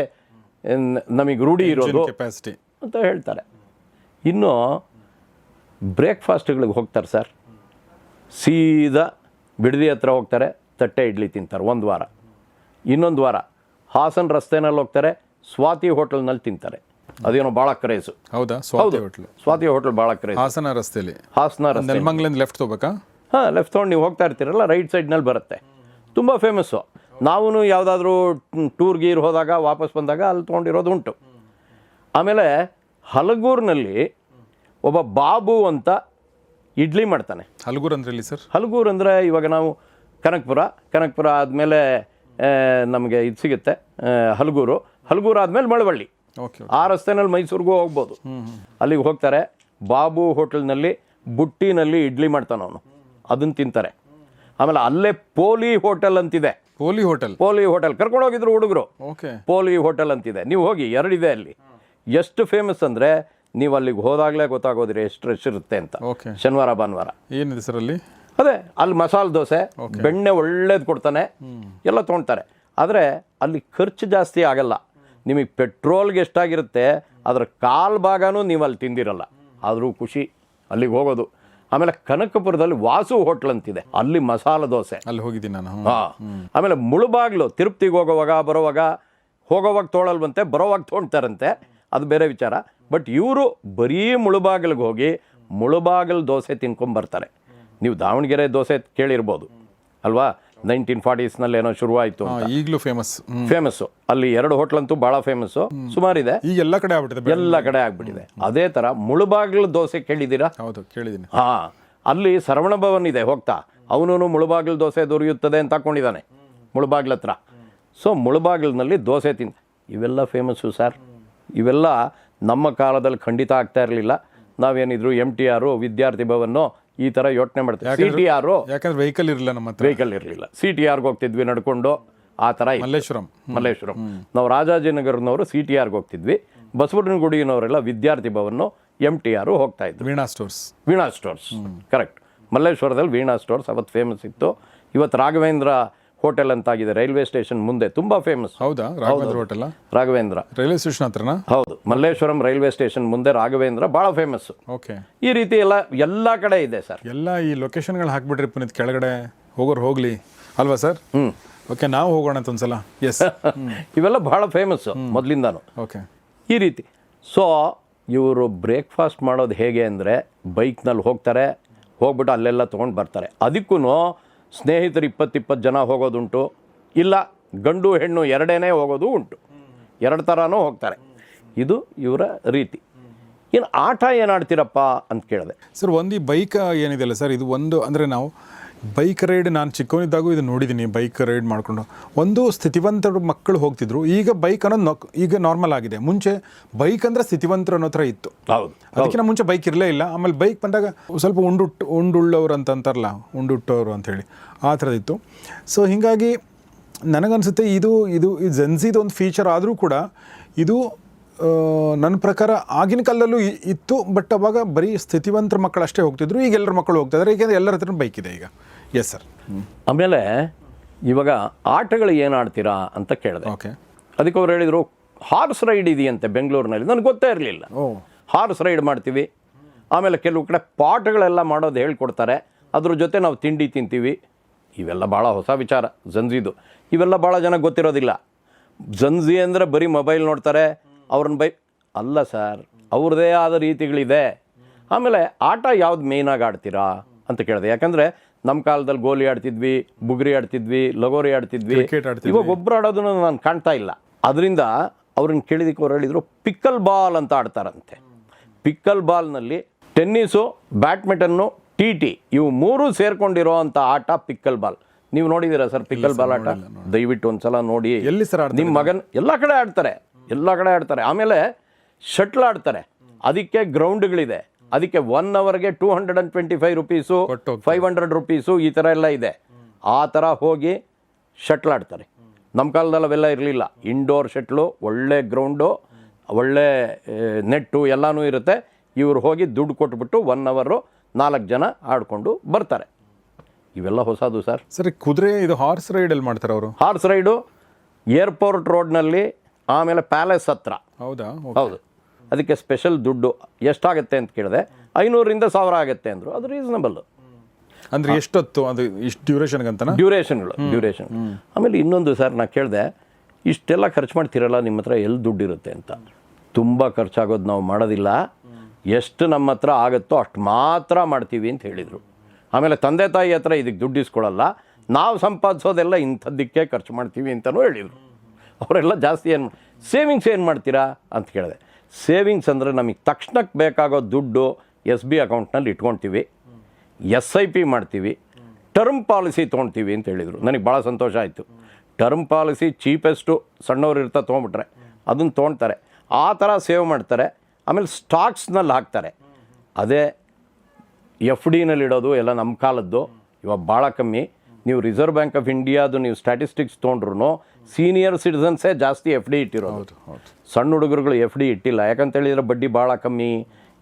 ನಮಗೆ ರೂಢಿ ಇರೋದು ಕೆಪಾಸಿಟಿ ಅಂತ ಹೇಳ್ತಾರೆ. ಇನ್ನು ಬ್ರೇಕ್ಫಾಸ್ಟ್ಗಳಿಗೆ ಹೋಗ್ತಾರೆ ಸರ್. ಸೀದಾ ಬಿಡದಿ ಹತ್ರ ಹೋಗ್ತಾರೆ, ತಟ್ಟೆ ಇಡ್ಲಿ ತಿಂತಾರೆ ಒಂದು ವಾರ. ಇನ್ನೊಂದು ವಾರ ಹಾಸನ್ ರಸ್ತೆನಲ್ಲಿ ಹೋಗ್ತಾರೆ, ಸ್ವಾತಿ ಹೋಟೆಲ್ನಲ್ಲಿ ತಿಂತಾರೆ. ಅದೇನೋ ಭಾಳ ಕ್ರೇಜು. ಹೌದಾ? ಹೌದು, ಸ್ವಾತಿ ಹೋಟೆಲ್ ಭಾಳ ಕ್ರೇಜ್. ಹಾಸನ ರಸ್ತೆಯಲ್ಲಿ, ಹಾಸನ ರಸ್ತೆ, ನೆಲಮಂಗಲದಿಂದ ಲೆಫ್ಟ್ ತಗೋಬೇಕಾ? ಹಾಂ, ಲೆಫ್ಟ್ ತೊಗೊಂಡು ನೀವು ಹೋಗ್ತಾ ಇರ್ತೀರಲ್ಲ, ರೈಟ್ ಸೈಡ್ನಲ್ಲಿ ಬರುತ್ತೆ. ತುಂಬ ಫೇಮಸ್ಸು. ನಾವು ಯಾವುದಾದ್ರೂ ಟೂರ್ ಗೀರ್ ಹೋದಾಗ ವಾಪಸ್ ಬಂದಾಗ ಅಲ್ಲಿ ತೊಗೊಂಡಿರೋದು ಉಂಟು. ಆಮೇಲೆ ಹಲಗೂರಿನಲ್ಲಿ ಒಬ್ಬ ಬಾಬು ಅಂತ ಇಡ್ಲಿ ಮಾಡ್ತಾನೆ. ಹಲಗೂರು ಅಂದ್ರೆ ಎಲ್ಲಿ ಸರ್? ಹಲಗೂರು ಅಂದರೆ ಇವಾಗ ನಾವು ಕನಕಪುರ ಆದಮೇಲೆ ನಮಗೆ ಇದು ಸಿಗುತ್ತೆ ಹಲಗೂರು ಆದಮೇಲೆ ಮಳವಳ್ಳಿ. ಓಕೆ. ಆ ರಸ್ತೆನಲ್ಲಿ ಮೈಸೂರಿಗೂ ಹೋಗ್ಬೋದು. ಅಲ್ಲಿಗೆ ಹೋಗ್ತಾರೆ. ಬಾಬು ಹೋಟೆಲ್ನಲ್ಲಿ ಬುಟ್ಟಿನಲ್ಲಿ ಇಡ್ಲಿ ಮಾಡ್ತಾನೆ ಅವನು, ಅದನ್ನು ತಿಂತಾರೆ. ಆಮೇಲೆ ಅಲ್ಲೇ ಪೋಲಿ ಹೋಟೆಲ್ ಅಂತಿದೆ. ಪೋಲಿ ಹೋಟೆಲ್ ಕರ್ಕೊಂಡು ಹೋಗಿದ್ರು ಹುಡುಗರು. ಓಕೆ. ಪೋಲಿ ಹೋಟೆಲ್ ಅಂತಿದೆ, ನೀವು ಹೋಗಿ, 2 ಇದೆ ಅಲ್ಲಿ. ಎಷ್ಟು ಫೇಮಸ್ ಅಂದರೆ ನೀವು ಅಲ್ಲಿಗೆ ಹೋದಾಗಲೇ ಗೊತ್ತಾಗೋದ್ರಿ ಎಷ್ಟು ರಶ್ ಇರುತ್ತೆ ಅಂತ. ಓಕೆ. ಶನಿವಾರ ಭಾನುವಾರ ಏನಿದೆ ಸರ್ ಅಲ್ಲಿ? ಅದೇ ಅಲ್ಲಿ ಮಸಾಲೆ ದೋಸೆ, ಬೆಣ್ಣೆ ಒಳ್ಳೇದು ಕೊಡ್ತಾನೆ, ಎಲ್ಲ ತೊಗೊಳ್ತಾರೆ. ಆದರೆ ಅಲ್ಲಿ ಖರ್ಚು ಜಾಸ್ತಿ ಆಗಲ್ಲ. ನಿಮಗೆ ಪೆಟ್ರೋಲ್ಗೆ ಎಷ್ಟಾಗಿರುತ್ತೆ ಅದರ 1/4 ಭಾಗನೂ ನೀವು ಅಲ್ಲಿ ತಿಂದಿರಲ್ಲ. ಆದರೂ ಖುಷಿ ಅಲ್ಲಿಗೆ ಹೋಗೋದು. ಆಮೇಲೆ ಕನಕಪುರದಲ್ಲಿ ವಾಸು ಹೋಟ್ಲ್ ಅಂತಿದೆ, ಅಲ್ಲಿ ಮಸಾಲೆ ದೋಸೆ, ಅಲ್ಲಿ ಹೋಗಿದ್ದೀನಿ ನಾನು. ಆಮೇಲೆ ಮುಳುಬಾಗ್ಲು, ತಿರುಪತಿಗೆ ಹೋಗೋವಾಗ ತೊಗೊಳಲ್ವಂತೆ, ಬರೋವಾಗ ತೊಗೊಳ್ತಾರಂತೆ, ಅದು ಬೇರೆ ವಿಚಾರ. ಬಟ್ ಇವರು ಬರೀ ಮುಳುಬಾಗಿಲಿಗೆ ಹೋಗಿ ಮುಳುಬಾಗಿಲು ದೋಸೆ ತಿನ್ಕೊಂಬರ್ತಾರೆ. ನೀವು ದಾವಣಗೆರೆ ದೋಸೆ ಕೇಳಿರ್ಬೋದು ಅಲ್ವಾ, 1940s ಏನೋ ಶುರುವಾಯಿತು. ಈಗಲೂ ಫೇಮಸ್ಸು. ಅಲ್ಲಿ 2 ಹೋಟ್ಲಂತೂ ಭಾಳ ಫೇಮಸ್ಸು, ಸುಮಾರಿದೆ. ಈಗ ಎಲ್ಲ ಕಡೆ ಆಗ್ಬಿಟ್ಟಿದೆ, ಎಲ್ಲ ಕಡೆ ಆಗ್ಬಿಟ್ಟಿದೆ. ಅದೇ ಥರ ಮುಳುಬಾಗಿಲು ದೋಸೆ ಕೇಳಿದ್ದೀರಾ? ಹೌದು, ಕೇಳಿದ್ದೀನಿ. ಹಾಂ, ಅಲ್ಲಿ ಸರವಣ ಭವನ್ ಇದೆ, ಹೋಗ್ತಾ ಅವನು ಮುಳುಬಾಗಿಲು ದೋಸೆ ದೊರೆಯುತ್ತದೆ ಅಂತ ಹಾಕ್ಕೊಂಡಿದ್ದಾನೆ ಮುಳುಬಾಗಿಲು ಹತ್ರ. ಸೊ ಮುಳುಬಾಗಿಲಿನಲ್ಲಿ ದೋಸೆ ಇವೆಲ್ಲ ಫೇಮಸ್ಸು ಸರ್. ಇವೆಲ್ಲ ನಮ್ಮ ಕಾಲದಲ್ಲಿ ಖಂಡಿತ ಆಗ್ತಾ ಇರಲಿಲ್ಲ. ನಾವೇನಿದ್ರು MTR, ವಿದ್ಯಾರ್ಥಿ ಭವನ್ನೋ ಈ ಥರ ಯೋಚನೆ ಮಾಡ್ತೀವಿ. CTR, ಯಾಕಂದ್ರೆ ವೆಹಿಕಲ್ ಇರಲಿಲ್ಲ ನಮ್ಮ ಹತ್ರ. ವೆಹಿಕಲ್ ಇರಲಿಲ್ಲ. CTRಗೆ ಹೋಗ್ತಿದ್ವಿ ನಡ್ಕೊಂಡು, ಆ ಥರ. ಮಲ್ಲೇಶ್ವರಂ ನಾವು ರಾಜಾಜಿನಗರನವರು CTRಗೆ ಹೋಗ್ತಿದ್ವಿ. ಬಸವನಗುಡಿನವರೆಲ್ಲ ವಿದ್ಯಾರ್ಥಿ ಭವನ್ನೋ MTR ಹೋಗ್ತಾ ಇದ್ವಿ. Veena stores correct. ಮಲ್ಲೇಶ್ವರದಲ್ಲಿ ವೀಣಾ ಸ್ಟೋರ್ಸ್ ಅವತ್ತು ಫೇಮಸ್ ಇತ್ತು. ಇವತ್ತು ರಾಘವೇಂದ್ರ ಹೋಟೆಲ್ ಅಂತಾಗಿದೆ ರೈಲ್ವೆ ಸ್ಟೇಷನ್ ಮುಂದೆ, ತುಂಬಾ ಫೇಮಸ್. ಹೌದಾ? Raghavendra hotel, Raghavendra railway station ಹತ್ರನಾ? ಹೌದು, ಮಲ್ಲೇಶ್ವರಂ ರೈಲ್ವೆ ಸ್ಟೇಷನ್ ಮುಂದೆ ರಾಘವೇಂದ್ರ ಭಾಳ ಫೇಮಸ್. ಓಕೆ. ಈ ರೀತಿ ಎಲ್ಲ ಕಡೆ ಇದೆ ಸರ್. ಎಲ್ಲ ಈ ಲೊಕೇಶನ್ಗಳು ಹಾಕ್ಬಿಟ್ರಿ ಪುನೀತ್, ಕೆಳಗಡೆ ಹೋಗೋರು ಹೋಗ್ಲಿ ಅಲ್ವಾ ಸರ್? ಓಕೆ, ನಾವು ಹೋಗೋಣ ಅಂತ ಒಂದ್ಸಲ. ಎಸ್. ಇವೆಲ್ಲ ಭಾಳ ಫೇಮಸ್ ಮೊದಲಿಂದಾನು. ಓಕೆ. ಈ ರೀತಿ. ಸೊ ಇವರು ಬ್ರೇಕ್ಫಾಸ್ಟ್ ಮಾಡೋದು ಹೇಗೆ ಅಂದರೆ ಬೈಕ್ನಲ್ಲಿ ಹೋಗ್ಬಿಟ್ಟು ಅಲ್ಲೆಲ್ಲ ತೊಗೊಂಡು ಬರ್ತಾರೆ. ಅದಕ್ಕೂ ಸ್ನೇಹಿತರು 20 ಜನ ಹೋಗೋದುಂಟು, ಇಲ್ಲ ಗಂಡು ಹೆಣ್ಣು 2 ಹೋಗೋದು ಉಂಟು. 2 ಥರನೂ ಹೋಗ್ತಾರೆ. ಇದು ಇವರ ರೀತಿ. ಏನು ಆಟ ಏನು ಆಡ್ತೀರಪ್ಪ ಅಂತ ಕೇಳಿದೆ ಸರ್. ಒಂದು ಈ ಬೈಕ್ ಏನಿದೆಯಲ್ಲ ಸರ್, ಇದು ಒಂದು ಅಂದರೆ ನಾವು ಬೈಕ್ ರೈಡ್, ನಾನು ಚಿಕ್ಕವನಿದ್ದಾಗೂ ಇದು ನೋಡಿದ್ದೀನಿ. ಬೈಕ್ ರೈಡ್ ಮಾಡಿಕೊಂಡು ಒಂದು ಸ್ಥಿತಿವಂತರು ಮಕ್ಕಳು ಹೋಗ್ತಿದ್ರು. ಈಗ ಬೈಕ್ ಅನ್ನೋದು ಈಗ ನಾರ್ಮಲ್ ಆಗಿದೆ. ಮುಂಚೆ ಬೈಕ್ ಅಂದರೆ ಸ್ಥಿತಿವಂತರು ಅನ್ನೋ ಥರ ಇತ್ತು. ಹೌದು, ಅದಕ್ಕಿಂತ ಮುಂಚೆ ಬೈಕ್ ಇರಲೇ ಇಲ್ಲ. ಆಮೇಲೆ ಬೈಕ್ ಬಂದಾಗ ಸ್ವಲ್ಪ ಉಂಡುಳ್ಳವರು ಅಂತ ಅಂತಾರಲ್ಲ, ಉಂಡುಟ್ಟವರು ಅಂಥೇಳಿ ಆ ಥರದಿತ್ತು. ಸೊ ಹೀಗಾಗಿ ನನಗನ್ಸುತ್ತೆ ಇದು ಜೆನ್ಸಿದು ಒಂದು ಫೀಚರ್ ಆದರೂ ಕೂಡ ಇದು ನನ್ನ ಪ್ರಕಾರ ಆಗಿನ ಕಾಲದಲ್ಲೂ ಇತ್ತು. ಬಟ್ ಅವಾಗ ಬರೀ ಸ್ಥಿತಿವಂತರ ಮಕ್ಕಳು ಅಷ್ಟೇ ಹೋಗ್ತಿದ್ರು. ಈಗ ಎಲ್ಲರ ಮಕ್ಕಳು ಹೋಗ್ತಾ ಇದ್ದಾರೆ, ಏಕೆಂದರೆ ಎಲ್ಲರ ಹತ್ರ ಬೈಕ್ ಇದೆ ಈಗ. Yes sir. ಆಮೇಲೆ ಇವಾಗ ಆಟಗಳು ಏನು ಆಡ್ತೀರಾ ಅಂತ ಕೇಳಿದೆ. ಓಕೆ. ಅದಕ್ಕೆ ಅವ್ರು ಹೇಳಿದರು ಹಾರ್ಸ್ ರೈಡ್ ಇದೆಯಂತೆ ಬೆಂಗಳೂರಿನಲ್ಲಿ. ನನಗೆ ಗೊತ್ತೇ ಇರಲಿಲ್ಲ. ಹಾರ್ಸ್ ರೈಡ್ ಮಾಡ್ತೀವಿ. ಆಮೇಲೆ ಕೆಲವು ಕಡೆ ಪಾಟ್ಗಳೆಲ್ಲ ಮಾಡೋದು ಹೇಳ್ಕೊಡ್ತಾರೆ, ಅದ್ರ ಜೊತೆ ನಾವು ತಿಂಡಿ ತಿಂತೀವಿ. ಇವೆಲ್ಲ ಭಾಳ ಹೊಸ ವಿಚಾರ ಜನ್ಜಿದು. ಇವೆಲ್ಲ ಭಾಳ ಜನ ಗೊತ್ತಿರೋದಿಲ್ಲ. ಜನ್ಜಿ ಅಂದರೆ ಬರೀ ಮೊಬೈಲ್ ನೋಡ್ತಾರೆ, ಅವ್ರನ್ನ ಅಲ್ಲ ಸರ್, ಅವ್ರದ್ದೇ ಆದ ರೀತಿಗಳಿದೆ. ಆಮೇಲೆ ಆಟ ಯಾವ್ದು ಮೇಯ್ನಾಗಿ ಆಡ್ತೀರಾ ಅಂತ ಕೇಳಿದೆ. ಯಾಕಂದರೆ ನಮ್ಮ ಕಾಲದಲ್ಲಿ ಗೋಲಿ ಆಡ್ತಿದ್ವಿ, ಬುಗುರಿ ಆಡ್ತಿದ್ವಿ, ಲಗೋರಿ ಆಡ್ತಿದ್ವಿ. ಇವಾಗ ಒಬ್ಬರು ಆಡೋದನ್ನು ನಾನು ಕಾಣ್ತಾ ಇಲ್ಲ. ಅದರಿಂದ ಅವ್ರನ್ನ ಕೇಳಿದಕ್ಕೆ ಅವ್ರು ಹೇಳಿದರು ಪಿಕ್ಕಲ್ ಬಾಲ್ ಅಂತ ಆಡ್ತಾರಂತೆ. ಪಿಕ್ಕಲ್ ಬಾಲ್ನಲ್ಲಿ ಟೆನ್ನಿಸು, ಬ್ಯಾಡ್ಮಿಂಟನ್ನು, ಟಿ ಇವು ಮೂರು ಸೇರ್ಕೊಂಡಿರೋ ಅಂಥ ಆಟ ಪಿಕ್ಕಲ್ ಬಾಲ್. ನೀವು ನೋಡಿದ್ದೀರಾ ಸರ್ ಪಿಕ್ಕಲ್ ಬಾಲ್ ಆಟ? ದಯವಿಟ್ಟು ಒಂದ್ಸಲ ನೋಡಿ. ಎಲ್ಲಿ ಸರ್? ನಿಮ್ಮ ಮಗನ ಎಲ್ಲ ಕಡೆ ಆಡ್ತಾರೆ. ಆಮೇಲೆ ಶಟ್ಲ್ ಆಡ್ತಾರೆ. ಅದಕ್ಕೆ ಗ್ರೌಂಡ್ಗಳಿದೆ. ಅದಕ್ಕೆ 1 ಅವರ್ಗೆ 225 ರೂಪೀಸು, 500 ರೂಪೀಸು, ಈ ಥರ ಎಲ್ಲ ಇದೆ. ಆ ಥರ ಹೋಗಿ ಶಟ್ಲ್ ಆಡ್ತಾರೆ. ನಮ್ಮ ಕಾಲದಲ್ಲಿ ಅವೆಲ್ಲ ಇರಲಿಲ್ಲ. ಇಂಡೋರ್ ಶಟ್ಲು, ಒಳ್ಳೆ ಗ್ರೌಂಡು, ಒಳ್ಳೆ ನೆಟ್ಟು ಎಲ್ಲನೂ ಇರುತ್ತೆ. ಇವರು ಹೋಗಿ ದುಡ್ಡು ಕೊಟ್ಬಿಟ್ಟು 1 ಅವರು 4 ಜನ ಆಡಿಕೊಂಡು ಬರ್ತಾರೆ. ಇವೆಲ್ಲ ಹೊಸದು ಸರ್. ಸರಿ, ಕುದುರೆ ಇದು ಹಾರ್ಸ್ ರೈಡಲ್ಲಿ ಮಾಡ್ತಾರೆ ಅವರು? ಹಾರ್ಸ್ ರೈಡು ಏರ್ಪೋರ್ಟ್ ರೋಡ್ನಲ್ಲಿ, ಆಮೇಲೆ ಪ್ಯಾಲೇಸ್ ಹತ್ರ. ಹೌದಾ? ಹೌದು. ಅದಕ್ಕೆ ಸ್ಪೆಷಲ್ ದುಡ್ಡು ಎಷ್ಟಾಗುತ್ತೆ ಅಂತ ಕೇಳಿದೆ. 500ರಿಂದ 1000 ಆಗುತ್ತೆ ಅಂದರು. ಅದು ರೀಸನಬಲ್. ಅಂದರೆ ಎಷ್ಟೊತ್ತು? ಅದು ಇಷ್ಟು ಡ್ಯೂರೇಷನ್ಗಂತ? ಡ್ಯೂರೇಷನ್. ಆಮೇಲೆ ಇನ್ನೊಂದು ಸರ್, ನಾನು ಕೇಳಿದೆ, ಇಷ್ಟೆಲ್ಲ ಖರ್ಚು ಮಾಡ್ತಿರಲ್ಲ, ನಿಮ್ಮ ಹತ್ರ ಎಲ್ಲಿ ದುಡ್ಡು ಇರುತ್ತೆ ಅಂತ. ತುಂಬ ಖರ್ಚಾಗೋದು ನಾವು ಮಾಡೋದಿಲ್ಲ, ಎಷ್ಟು ನಮ್ಮ ಹತ್ರ ಆಗುತ್ತೋ ಅಷ್ಟು ಮಾತ್ರ ಮಾಡ್ತೀವಿ ಅಂತ ಹೇಳಿದರು. ಆಮೇಲೆ ತಂದೆ ತಾಯಿ ಹತ್ರ ಇದಕ್ಕೆ ದುಡ್ಡು ಇಸ್ಕೊಳ್ಳಲ್ಲ, ನಾವು ಸಂಪಾದಿಸೋದೆಲ್ಲ ಇಂಥದ್ದಕ್ಕೆ ಖರ್ಚು ಮಾಡ್ತೀವಿ ಅಂತಲೂ ಹೇಳಿದರು. ಅವರೆಲ್ಲ ಜಾಸ್ತಿ ಸೇವಿಂಗ್ಸ್ ಏನು ಮಾಡ್ತೀರಾ ಅಂತ ಕೇಳಿದೆ. ಸೇವಿಂಗ್ಸ್ ಅಂದರೆ ನಮಗೆ ತಕ್ಷಣಕ್ಕೆ ಬೇಕಾಗೋ ದುಡ್ಡು SB ಅಕೌಂಟ್ನಲ್ಲಿ ಇಟ್ಕೊಳ್ತೀವಿ, SIP ಮಾಡ್ತೀವಿ, ಟರ್ಮ್ ಪಾಲಿಸಿ ತೊಗೊಳ್ತೀವಿ ಅಂತ ಹೇಳಿದರು. ನನಗೆ ಭಾಳ ಸಂತೋಷ ಆಯಿತು. ಟರ್ಮ್ ಪಾಲಿಸಿ ಚೀಪೆಸ್ಟು, ಸಣ್ಣವ್ರು ಇರ್ತಾ ತೊಗೊಂಬಿಟ್ರೆ ಅದನ್ನು ತೊಗೊಳ್ತಾರೆ. ಆ ಥರ ಸೇವ್ ಮಾಡ್ತಾರೆ. ಆಮೇಲೆ ಸ್ಟಾಕ್ಸ್ನಲ್ಲಿ ಹಾಕ್ತಾರೆ. ಅದೇ FDನಲ್ಲಿ ಇಡೋದು ಎಲ್ಲ ನಮ್ಮ ಕಾಲದ್ದು. ಇವಾಗ ಭಾಳ ಕಮ್ಮಿ. ನೀವು ರಿಸರ್ವ್ ಬ್ಯಾಂಕ್ ಆಫ್ ಇಂಡಿಯಾದು ನೀವು ಸ್ಟ್ಯಾಟಿಸ್ಟಿಕ್ಸ್ ತೊಗೊಂಡ್ರು ಸೀನಿಯರ್ ಸಿಟಿಸನ್ಸೇ ಜಾಸ್ತಿ FD ಇಟ್ಟಿರೋದು. ಸಣ್ಣ ಹುಡುಗರುಗಳು FD ಇಟ್ಟಿಲ್ಲ. ಯಾಕಂತೇಳಿದರೆ ಬಡ್ಡಿ ಭಾಳ ಕಮ್ಮಿ,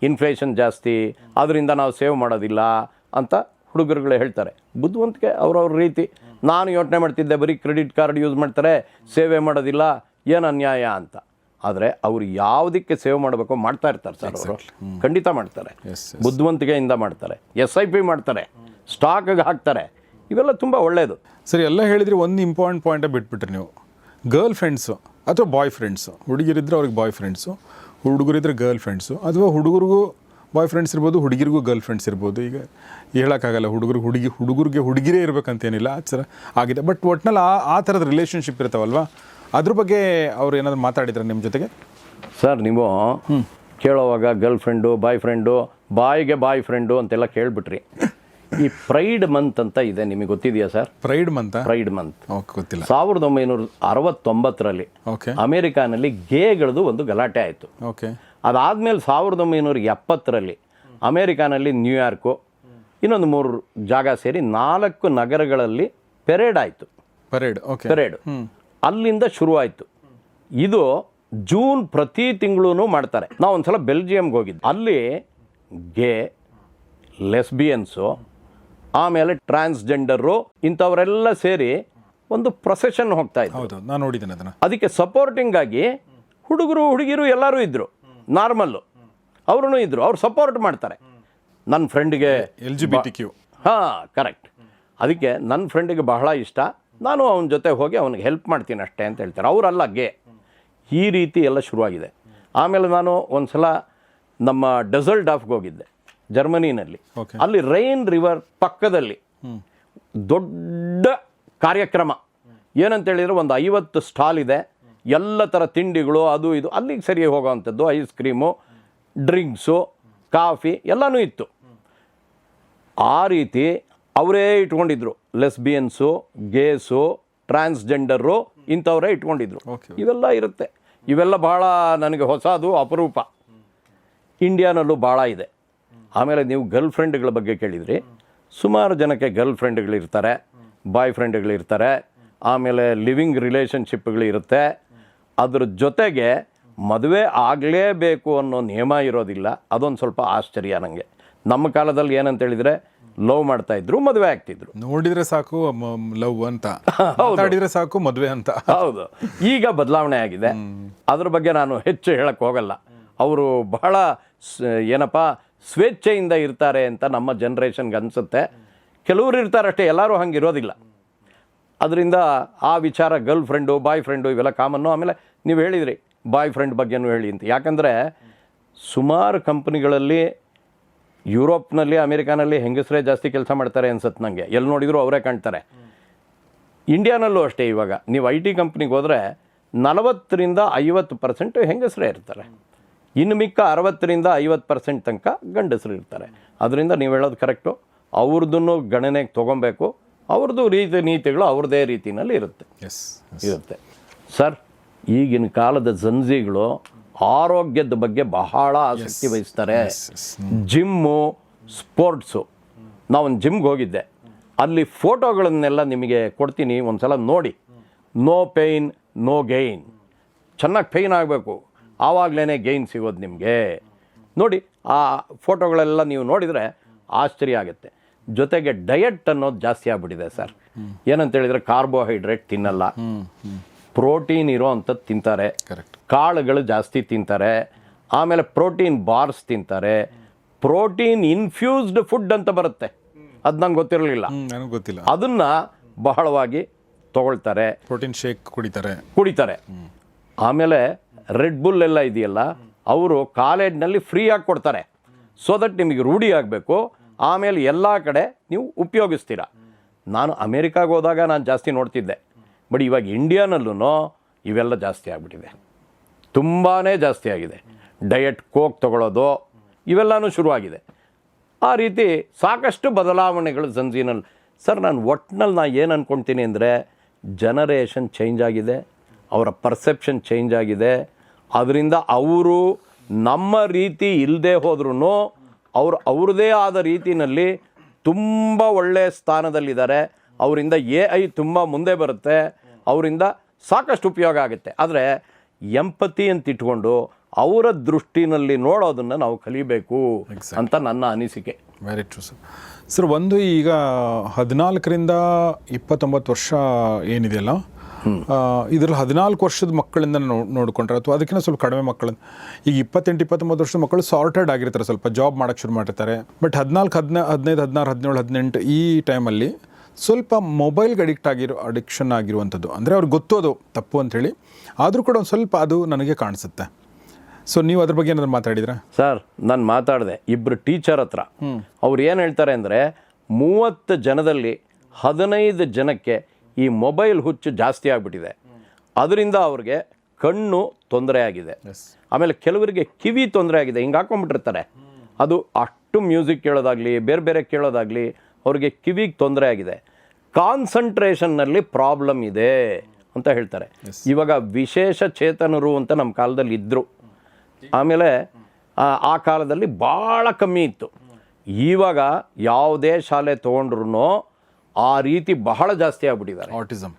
ಇನ್ಫ್ಲೇಷನ್ ಜಾಸ್ತಿ, ಅದರಿಂದ ನಾವು ಸೇವ್ ಮಾಡೋದಿಲ್ಲ ಅಂತ ಹುಡುಗರುಗಳು ಹೇಳ್ತಾರೆ. ಬುದ್ಧಿವಂತಿಕೆ ಅವ್ರವ್ರ ರೀತಿ. ನಾನು ಯೋಚನೆ ಮಾಡ್ತಿದ್ದೆ ಬರೀ ಕ್ರೆಡಿಟ್ ಕಾರ್ಡ್ ಯೂಸ್ ಮಾಡ್ತಾರೆ, ಸೇವೆ ಮಾಡೋದಿಲ್ಲ, ಏನು ಅನ್ಯಾಯ ಅಂತ. ಆದರೆ ಅವರು ಯಾವುದಕ್ಕೆ ಸೇವ್ ಮಾಡಬೇಕೋ ಮಾಡ್ತಾ ಇರ್ತಾರೆ ಸರ್. ಅವರು ಖಂಡಿತ ಮಾಡ್ತಾರೆ, ಬುದ್ಧಿವಂತಿಕೆಯಿಂದ ಮಾಡ್ತಾರೆ. SIP ಮಾಡ್ತಾರೆ, ಸ್ಟಾಕ್ಗೆ ಹಾಕ್ತಾರೆ. ಇವೆಲ್ಲ ತುಂಬ ಒಳ್ಳೆಯದು. ಸರಿ, ಎಲ್ಲ ಹೇಳಿದ್ರಿ. ಒಂದು ಇಂಪಾರ್ಟೆಂಟ್ ಪಾಯಿಂಟೇ ಬಿಟ್ಬಿಟ್ರಿ ನೀವು. ಗರ್ಲ್ ಫ್ರೆಂಡ್ಸು ಅಥವಾ ಬಾಯ್ ಫ್ರೆಂಡ್ಸು. ಹುಡುಗಿರಿದ್ರೆ ಅವ್ರಿಗೆ ಬಾಯ್ ಫ್ರೆಂಡ್ಸು, ಹುಡುಗರಿದ್ರೆ ಗರ್ಲ್ ಫ್ರೆಂಡ್ಸು, ಅಥವಾ ಹುಡುಗರಿಗೂ ಬಾಯ್ ಫ್ರೆಂಡ್ಸ್ ಇರ್ಬೋದು, ಹುಡುಗಿರಿಗೂ ಗರ್ಲ್ ಫ್ರೆಂಡ್ಸ್ ಇರ್ಬೋದು. ಈಗ ಹೇಳೋಕ್ಕಾಗಲ್ಲ, ಹುಡುಗರಿಗೆ ಹುಡುಗಿರೇ ಇರಬೇಕಂತೇನಿಲ್ಲ, ಆ ಥರ ಆಗಿದೆ. ಬಟ್ ಒಟ್ನಲ್ಲಿ ಆ ಥರದ ರಿಲೇಷನ್ಶಿಪ್ ಇರ್ತಾವಲ್ವಾ, ಅದ್ರ ಬಗ್ಗೆ ಅವ್ರು ಏನಾದರೂ ಮಾತಾಡಿದ್ರೆ ನಿಮ್ಮ ಜೊತೆಗೆ? ಸರ್, ನೀವು ಕೇಳೋವಾಗ ಗರ್ಲ್ ಫ್ರೆಂಡು, ಬಾಯ್ ಫ್ರೆಂಡು, ಬಾಯ್ಗೆ ಬಾಯ್ ಫ್ರೆಂಡು ಅಂತೆಲ್ಲ ಕೇಳಿಬಿಟ್ರಿ. ಈ ಪ್ರೈಡ್ ಮಂತ್ ಅಂತ ಇದೆ, ನಿಮಗೆ ಗೊತ್ತಿದೆಯಾ ಸರ್? ಪ್ರೈಡ್ ಮಂತ್ ಗೊತ್ತಿಲ್ಲ. 1969ರಲ್ಲಿ ಅಮೆರಿಕಾನಲ್ಲಿ ಗೇಗಳದು ಒಂದು ಗಲಾಟೆ ಆಯಿತು. ಅದಾದಮೇಲೆ 1970ರಲ್ಲಿ ಅಮೆರಿಕಾನಲ್ಲಿ ನ್ಯೂಯಾರ್ಕು, ಇನ್ನೊಂದು 3 ಜಾಗ ಸೇರಿ 4 ನಗರಗಳಲ್ಲಿ ಪೆರೇಡ್ ಆಯಿತು. ಪೆರೇಡ್ ಅಲ್ಲಿಂದ ಶುರುವಾಯಿತು. ಇದು ಜೂನ್ ಪ್ರತಿ ತಿಂಗಳೂ ಮಾಡ್ತಾರೆ. ನಾವು ಒಂದ್ಸಲ ಬೆಲ್ಜಿಯಂಗೆ ಹೋಗಿದ್ದು. ಅಲ್ಲಿ ಗೇ, ಲೆಸ್ಬಿಯನ್ಸು, ಆಮೇಲೆ ಟ್ರಾನ್ಸ್ಜೆಂಡರು ಇಂಥವರೆಲ್ಲ ಸೇರಿ ಒಂದು ಪ್ರೊಸೆಷನ್ ಹೋಗ್ತಾ ಇತ್ತು. ನಾನು ನೋಡಿದ್ದೇನೆ ಅದನ್ನು. ಅದಕ್ಕೆ ಸಪೋರ್ಟಿಂಗ್ ಆಗಿ ಹುಡುಗರು ಹುಡುಗಿರು ಎಲ್ಲರೂ ಇದ್ದರು, ನಾರ್ಮಲ್ಲು ಅವರು ಇದ್ದರು. ಅವ್ರು ಸಪೋರ್ಟ್ ಮಾಡ್ತಾರೆ. ನನ್ನ ಫ್ರೆಂಡಿಗೆ LGBTQ. ಕರೆಕ್ಟ್. ಅದಕ್ಕೆ ನನ್ನ ಫ್ರೆಂಡಿಗೆ ಬಹಳ ಇಷ್ಟ, ನಾನು ಅವನ ಜೊತೆ ಹೋಗಿ ಅವನಿಗೆ ಹೆಲ್ಪ್ ಮಾಡ್ತೀನಿ ಅಷ್ಟೇ ಅಂತ ಹೇಳ್ತಾರೆ. ಅವರಲ್ಲ ಗೇ. ಈ ರೀತಿ ಎಲ್ಲ ಶುರುವಾಗಿದೆ. ಆಮೇಲೆ ನಾನು ಒಂದು ಸಲ ನಮ್ಮ ಡೆಸಲ್ಡಾಫ್ಗೆ ಹೋಗಿದ್ದೆ, ಜರ್ಮನಿನಲ್ಲಿ. ಅಲ್ಲಿ ರೈನ್ ರಿವರ್ ಪಕ್ಕದಲ್ಲಿ ದೊಡ್ಡ ಕಾರ್ಯಕ್ರಮ. ಏನಂತೇಳಿದರೆ ಒಂದು 50 ಸ್ಟಾಲ್ ಇದೆ, ಎಲ್ಲ ಥರ ತಿಂಡಿಗಳು, ಅದು ಇದು. ಅಲ್ಲಿಗೆ ಸರಿ ಹೋಗೋವಂಥದ್ದು, ಐಸ್ ಕ್ರೀಮು, ಡ್ರಿಂಕ್ಸು, ಕಾಫಿ ಎಲ್ಲನೂ ಇತ್ತು. ಆ ರೀತಿ ಅವರೇ ಇಟ್ಕೊಂಡಿದ್ರು. ಲೆಸ್ಬಿಯನ್ಸು, ಗೇಸು, ಟ್ರಾನ್ಸ್ಜೆಂಡರು ಇಂಥವರೇ ಇಟ್ಕೊಂಡಿದ್ರು. ಇವೆಲ್ಲ ಇರುತ್ತೆ. ಇವೆಲ್ಲ ಭಾಳ ನನಗೆ ಹೊಸದು, ಅಪರೂಪ. ಇಂಡಿಯಾನಲ್ಲೂ ಭಾಳ ಇದೆ. ಆಮೇಲೆ ನೀವು ಗರ್ಲ್ ಫ್ರೆಂಡ್ಗಳ ಬಗ್ಗೆ ಕೇಳಿದ್ರಿ. ಸುಮಾರು ಜನಕ್ಕೆ ಗರ್ಲ್ ಫ್ರೆಂಡ್ಗಳಿರ್ತಾರೆ, ಬಾಯ್ ಫ್ರೆಂಡ್ಗಳಿರ್ತಾರೆ, ಆಮೇಲೆ ಲಿವಿಂಗ್ ರಿಲೇಷನ್ಶಿಪ್ಗಳಿರುತ್ತೆ. ಅದ್ರ ಜೊತೆಗೆ ಮದುವೆ ಆಗಲೇಬೇಕು ಅನ್ನೋ ನಿಯಮ ಇರೋದಿಲ್ಲ. ಅದೊಂದು ಸ್ವಲ್ಪ ಆಶ್ಚರ್ಯ ನನಗೆ. ನಮ್ಮ ಕಾಲದಲ್ಲಿ ಏನಂತೇಳಿದರೆ ಲವ್ ಮಾಡ್ತಾಯಿದ್ರು, ಮದುವೆ ಆಗ್ತಿದ್ರು. ನೋಡಿದರೆ ಸಾಕು ಲವ್ ಅಂತ, ಮಾತಾಡಿದರೆ ಸಾಕು ಮದುವೆ ಅಂತ. ಹೌದು. ಈಗ ಬದಲಾವಣೆ ಆಗಿದೆ. ಅದ್ರ ಬಗ್ಗೆ ನಾನು ಹೆಚ್ಚು ಹೇಳಕ್ಕೆ ಹೋಗಲ್ಲ. ಅವರು ಬಹಳ ಏನಪ್ಪ ಸ್ವೇಚ್ಛೆಯಿಂದ ಇರ್ತಾರೆ ಅಂತ ನಮ್ಮ ಜನ್ರೇಷನ್ಗೆ ಅನಿಸುತ್ತೆ. ಕೆಲವರು ಇರ್ತಾರೆ ಅಷ್ಟೇ, ಎಲ್ಲರೂ ಹಂಗೆ ಇರೋದಿಲ್ಲ. ಅದರಿಂದ ಆ ವಿಚಾರ ಗರ್ಲ್ ಫ್ರೆಂಡು ಬಾಯ್ ಫ್ರೆಂಡು ಇವೆಲ್ಲ ಕಾಮನ್ನು. ಆಮೇಲೆ ನೀವು ಹೇಳಿದ್ರಿ ಬಾಯ್ ಫ್ರೆಂಡ್ ಬಗ್ಗೆನೂ ಹೇಳಿ ಅಂತ. ಯಾಕಂದರೆ ಸುಮಾರು ಕಂಪ್ನಿಗಳಲ್ಲಿ ಯುರೋಪ್ನಲ್ಲಿ ಅಮೇರಿಕಾನಲ್ಲಿ ಹೆಂಗಸರೇ ಜಾಸ್ತಿ ಕೆಲಸ ಮಾಡ್ತಾರೆ ಅನ್ಸುತ್ತೆ ನನಗೆ. ಎಲ್ಲಿ ನೋಡಿದರೂ ಅವರೇ ಕಾಣ್ತಾರೆ. ಇಂಡಿಯಾನಲ್ಲೂ ಅಷ್ಟೇ. ಇವಾಗ ನೀವು ಐ ಟಿ ಕಂಪ್ನಿಗೆ ಹೋದರೆ 40-50% ಹೆಂಗಸರೇ ಇರ್ತಾರೆ. ಇನ್ನು ಮಿಕ್ಕ 60-50% ತನಕ ಗಂಡಸರು ಇರ್ತಾರೆ. ಅದರಿಂದ ನೀವು ಹೇಳೋದು ಕರೆಕ್ಟು. ಅವ್ರದ್ದನ್ನು ಗಣನೆಗೆ ತೊಗೊಬೇಕು. ಅವ್ರದ್ದು ರೀತಿ ನೀತಿಗಳು ಅವ್ರದ್ದೇ ರೀತಿಯಲ್ಲಿ ಇರುತ್ತೆ ಸರ್. ಈಗಿನ ಕಾಲದ ಜನ್ಜಿಗಳು ಆರೋಗ್ಯದ ಬಗ್ಗೆ ಬಹಳ ಆಸಕ್ತಿ ವಹಿಸ್ತಾರೆ. Gym, sports. ನಾವೊಂದು ಜಿಮ್ಗೆ ಹೋಗಿದ್ದೆ. ಅಲ್ಲಿ ಫೋಟೋಗಳನ್ನೆಲ್ಲ ನಿಮಗೆ ಕೊಡ್ತೀನಿ, ಒಂದು ಸಲ ನೋಡಿ. No pain no gain. ಚೆನ್ನಾಗಿ ಪೇಯ್ನ್ ಆಗಬೇಕು, ಆವಾಗಲೇ ಗೈನ್ ಸಿಗೋದು ನಿಮಗೆ. ನೋಡಿ ಆ ಫೋಟೋಗಳೆಲ್ಲ ನೀವು ನೋಡಿದರೆ ಆಶ್ಚರ್ಯ ಆಗುತ್ತೆ. ಜೊತೆಗೆ ಡಯಟ್ ಅನ್ನೋದು ಜಾಸ್ತಿ ಆಗಿಬಿಟ್ಟಿದೆ ಸರ್. ಏನಂತೇಳಿದರೆ ಕಾರ್ಬೋಹೈಡ್ರೇಟ್ ತಿನ್ನಲ್ಲ, ಪ್ರೋಟೀನ್ ಇರೋ ಅಂಥದ್ದು ತಿಂತಾರೆ, ಕಾಳುಗಳು ಜಾಸ್ತಿ ತಿಂತಾರೆ, ಆಮೇಲೆ ಪ್ರೋಟೀನ್ ಬಾರ್ಸ್ ತಿಂತಾರೆ, ಪ್ರೋಟೀನ್ ಇನ್ಫ್ಯೂಸ್ಡ್ ಫುಡ್ ಅಂತ ಬರುತ್ತೆ, ಅದು ನಂಗೆ ಗೊತ್ತಿಲ್ಲ. ಅದನ್ನು ಬಹಳವಾಗಿ ತಗೊಳ್ತಾರೆ. ಪ್ರೋಟೀನ್ ಶೇಕ್ ಕುಡಿತಾರೆ. ಆಮೇಲೆ ರೆಡ್ ಬುಲ್ ಎಲ್ಲ ಇದೆಯಲ್ಲ, ಅವರು ಕಾಲೇಜ್ನಲ್ಲಿ ಫ್ರೀಯಾಗಿ ಕೊಡ್ತಾರೆ. ಸೊ ದಟ್ ನಿಮಗೆ ರೂಢಿ ಆಗಬೇಕು. ಆಮೇಲೆ ಎಲ್ಲ ಕಡೆ ನೀವು ಉಪಯೋಗಿಸ್ತೀರ. ನಾನು ಅಮೇರಿಕಾಗೆ ಹೋದಾಗ ನಾನು ಜಾಸ್ತಿ ನೋಡ್ತಿದ್ದೆ. ಬಟ್ ಇವಾಗ ಇಂಡಿಯಾನಲ್ಲೂ ಇವೆಲ್ಲ ಜಾಸ್ತಿ ಆಗಿಬಿಟ್ಟಿದೆ, ತುಂಬಾ ಜಾಸ್ತಿ ಆಗಿದೆ. ಡಯಟ್ ಕೋಕ್ ತಗೊಳ್ಳೋದು ಇವೆಲ್ಲನೂ ಶುರುವಾಗಿದೆ. ಆ ರೀತಿ ಸಾಕಷ್ಟು ಬದಲಾವಣೆಗಳು ಜನ್ಜಿನಲ್ಲಿ. ಸರ್ ನಾನು ಒಟ್ಟಿನಲ್ಲಿ ಏನು ಅಂದ್ಕೊಳ್ತೀನಿ ಅಂದರೆ, ಜನರೇಷನ್ ಚೇಂಜ್ ಆಗಿದೆ, ಅವರ ಪರ್ಸೆಪ್ಷನ್ ಚೇಂಜ್ ಆಗಿದೆ. ಅದರಿಂದ ಅವರು ನಮ್ಮ ರೀತಿ ಇಲ್ಲದೆ ಹೋದ್ರೂ ಅವರು ಅವ್ರದ್ದೇ ಆದ ರೀತಿಯಲ್ಲಿ ತುಂಬ ಒಳ್ಳೆಯ ಸ್ಥಾನದಲ್ಲಿದ್ದಾರೆ. ಅವರಿಂದ AI ತುಂಬ ಮುಂದೆ ಬರುತ್ತೆ, ಅವರಿಂದ ಸಾಕಷ್ಟು ಉಪಯೋಗ ಆಗುತ್ತೆ. ಆದರೆ ಎಂಪತಿ ಅಂತ ಇಟ್ಕೊಂಡು ಅವರ ದೃಷ್ಟಿನಲ್ಲಿ ನೋಡೋದನ್ನು ನಾವು ಕಲಿಬೇಕು ಅಂತ ನನ್ನ ಅನಿಸಿಕೆ. Very true sir. ಸರ್, ಒಂದು ಈಗ 14-29 ವರ್ಷ ಏನಿದೆಯಲ್ಲ, ಇದರಲ್ಲಿ 14 ವರ್ಷದ ಮಕ್ಕಳಿಂದ ನೋಡಿಕೊಂಡ್ರೆ, ಅಥವಾ ಅದಕ್ಕಿಂತ ಸ್ವಲ್ಪ ಕಡಿಮೆ ಮಕ್ಕಳು, ಈಗ 28-29 ವರ್ಷದ ಮಕ್ಕಳು ಸಾರ್ಟೆಡ್ ಆಗಿರ್ತಾರೆ, ಸ್ವಲ್ಪ ಜಾಬ್ ಮಾಡೋಕ್ಕೆ ಶುರು ಮಾಡಿರ್ತಾರೆ. ಬಟ್ 14, 15, 16, 17, 18 ಈ ಟೈಮಲ್ಲಿ ಸ್ವಲ್ಪ ಮೊಬೈಲ್ಗೆ ಅಡಿಕ್ಷನ್ ಆಗಿರುವಂಥದ್ದು. ಅಂದರೆ ಅವ್ರಿಗೆ ಗೊತ್ತೋದು ತಪ್ಪು ಅಂಥೇಳಿ, ಆದರೂ ಕೂಡ ಒಂದು ಸ್ವಲ್ಪ ಅದು ನನಗೆ ಕಾಣಿಸುತ್ತೆ. ಸೊ ನೀವು ಅದ್ರ ಬಗ್ಗೆ ಏನಾದ್ರು ಮಾತಾಡಿದ್ರಾ? ಸರ್, ನಾನು ಮಾತಾಡಿದೆ ಇಬ್ಬರು ಟೀಚರ್ ಹತ್ರ. ಅವ್ರು ಏನು ಹೇಳ್ತಾರೆ ಅಂದರೆ, 30 ಜನದಲ್ಲಿ 15 ಜನಕ್ಕೆ ಈ ಮೊಬೈಲ್ ಹುಚ್ಚು ಜಾಸ್ತಿ ಆಗಿಬಿಟ್ಟಿದೆ. ಅದರಿಂದ ಅವ್ರಿಗೆ ಕಣ್ಣು ತೊಂದರೆ ಆಗಿದೆ, ಆಮೇಲೆ ಕೆಲವರಿಗೆ ಕಿವಿ ತೊಂದರೆ ಆಗಿದೆ. ಹಿಂಗೆ ಹಾಕೊಂಡ್ಬಿಟ್ಟಿರ್ತಾರೆ, ಅದು ಅಷ್ಟು ಮ್ಯೂಸಿಕ್ ಕೇಳೋದಾಗಲಿ ಬೇರೆ ಬೇರೆ ಕೇಳೋದಾಗಲಿ ಅವ್ರಿಗೆ ಕಿವಿಗೆ ತೊಂದರೆ ಆಗಿದೆ. ಕಾನ್ಸಂಟ್ರೇಷನ್ನಲ್ಲಿ ಪ್ರಾಬ್ಲಮ್ ಇದೆ ಅಂತ ಹೇಳ್ತಾರೆ. ಇವಾಗ ವಿಶೇಷ ಚೇತನರು ಅಂತ ನಮ್ಮ ಕಾಲದಲ್ಲಿ ಇದ್ದರು. ಆಮೇಲೆ ಆ ಕಾಲದಲ್ಲಿ ಭಾಳ ಕಮ್ಮಿ ಇತ್ತು. ಇವಾಗ ಯಾವುದೇ ಶಾಲೆ ತೊಗೊಂಡ್ರು ಆ ರೀತಿ ಬಹಳ ಜಾಸ್ತಿ ಆಗ್ಬಿಟ್ಟಿದ್ದಾರೆ, ಆಟಿಸಮ್.